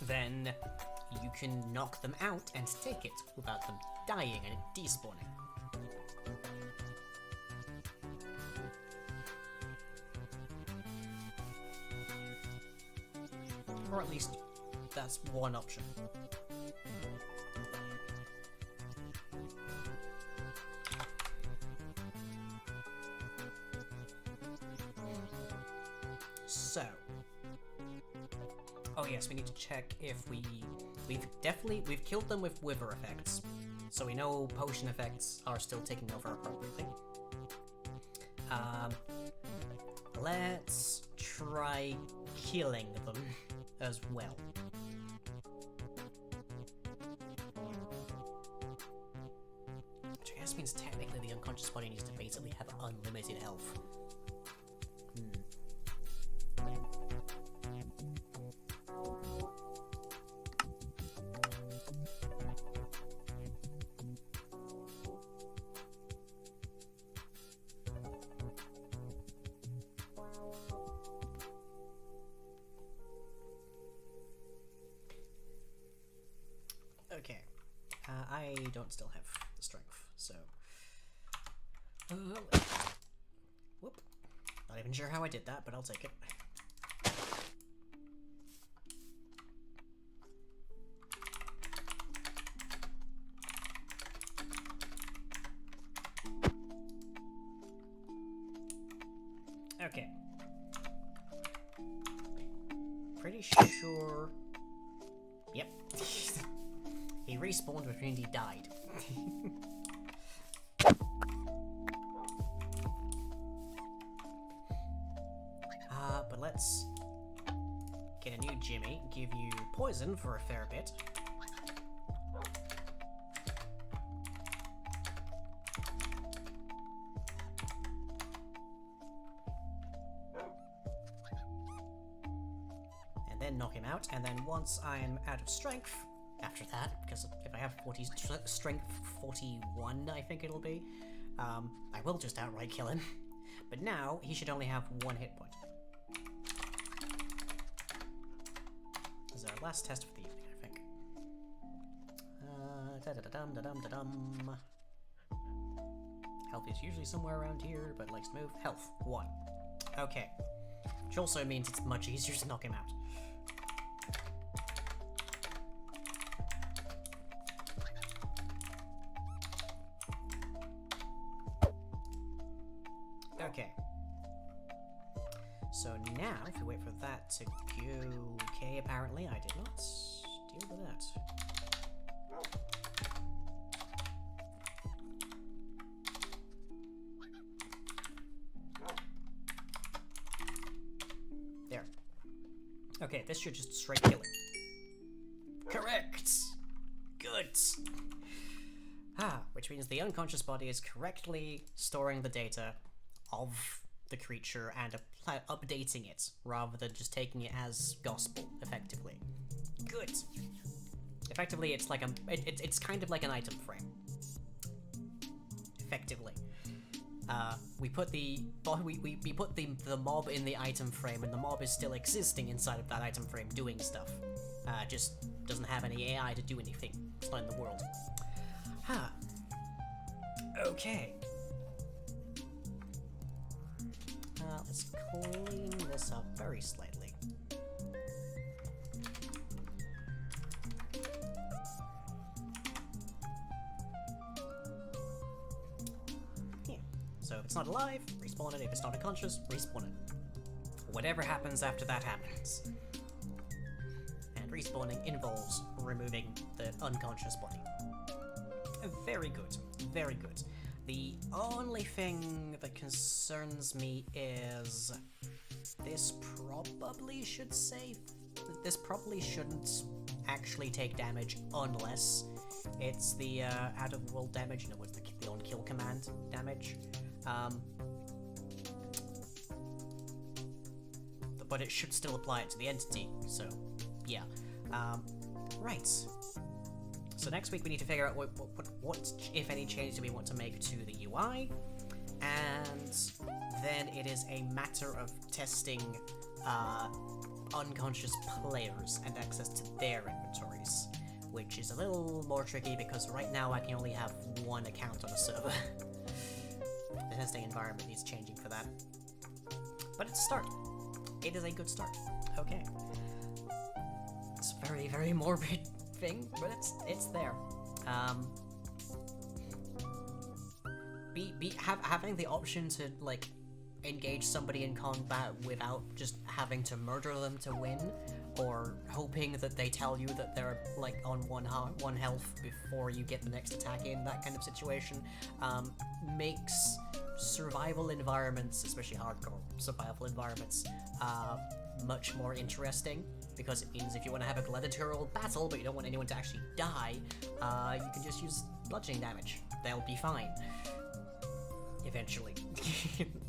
S1: then you can knock them out and take it without them dying and despawning. Or at least, that's one option. So, oh yes, we need to check if we've killed them with wither effects, so we know potion effects are still taking over appropriately. Let's try killing them as well. Which I guess means technically the unconscious body needs to basically have unlimited health. Okay, I don't still have the strength, so... whoop. Not even sure how I did that, but I'll take it. Okay. Pretty sure... Yep. He respawned, which means he died. But let's get a new Jimmy, give you poison for a fair bit. And then knock him out, and then once I'm out of strength, after that, because if I have 40 strength 41, I think it'll be, I will just outright kill him. But now, he should only have 1 hit point. This is our last test for the evening, I think. Da-da-da-dum. Health is usually somewhere around here, but likes to move. Health, 1. Okay. Which also means it's much easier to knock him out. Okay. So now, if we wait for that to go... Okay, apparently I did not deal with that. There. Okay, this should just straight kill him. Correct! Good! Which means the unconscious body is correctly storing the data of the creature and updating it, rather than just taking it as gospel, effectively. Good! Effectively, it's like it's kind of like an item frame. Effectively. We put the mob in the item frame, and the mob is still existing inside of that item frame doing stuff. Just doesn't have any AI to do anything. It's not in the world. Okay. Let's clean this up very slightly. Yeah. So if it's not alive, respawn it. If it's not unconscious, respawn it. Whatever happens after that happens. And respawning involves removing the unconscious body. Very good. Very good. The only thing that concerns me is this probably shouldn't actually take damage unless it's the out of world damage. No, it's the on kill command damage. But it should still apply it to the entity. So yeah. Right. So next week we need to figure out what, if any, change do we want to make to the UI, and then it is a matter of testing unconscious players and access to their inventories, which is a little more tricky because right now I can only have 1 account on a server. The testing environment needs changing for that. But it's a start. It is a good start. Okay. It's very, very morbid thing, but it's there. Having the option to like engage somebody in combat without just having to murder them to win, or hoping that they tell you that they're like on one health before you get the next attack in, that kind of situation, makes survival environments, especially hardcore survival environments, much more interesting, because it means if you want to have a gladiatorial battle but you don't want anyone to actually die, you can just use bludgeoning damage. They'll be fine. Eventually.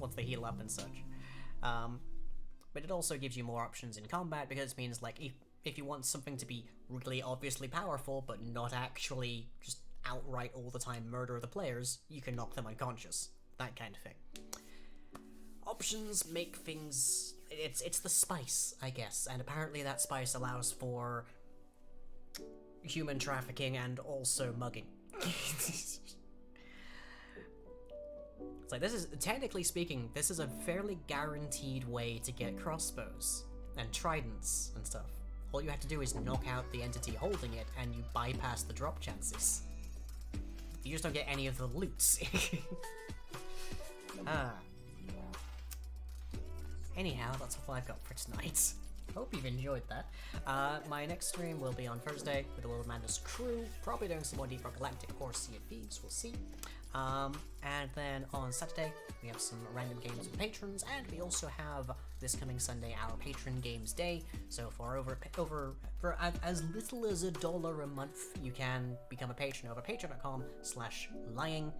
S1: Once they heal up and such. But it also gives you more options in combat, because it means like if you want something to be really obviously powerful but not actually just outright all the time murder the players, you can knock them unconscious. That kind of thing. Options make things... It's the spice, I guess, and apparently that spice allows for human trafficking and also mugging. It's like, this is, technically speaking, this is a fairly guaranteed way to get crossbows and tridents and stuff. All you have to do is knock out the entity holding it and you bypass the drop chances. You just don't get any of the loot. anyhow, that's all I've got for tonight. Hope you've enjoyed that. My next stream will be on Thursday with the Will of Madness crew, probably doing some more Deep Rock Galactic or Sea of Thieves, we'll see. And then on Saturday, we have some random games with patrons, and we also have this coming Sunday our Patron Games Day. So for as little as $1 a month, you can become a patron over patreon.com/lying.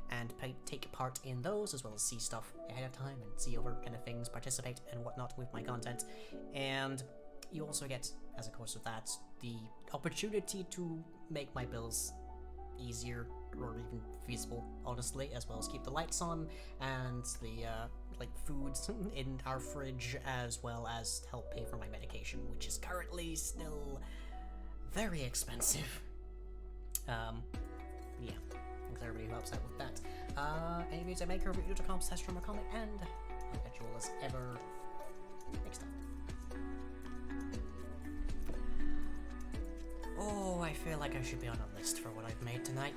S1: And take part in those, as well as see stuff ahead of time and see other kind of things, participate and whatnot with my content. And you also get, as a course of that, the opportunity to make my bills easier or even feasible, honestly, as well as keep the lights on and the like foods in our fridge, as well as help pay for my medication, which is currently still very expensive. Yeah. Thanks everybody who helps out with that. Any videos I make are video.com/drummercomic, and I'll catch you all as ever next time. Oh, I feel like I should be on a list for what I've made tonight.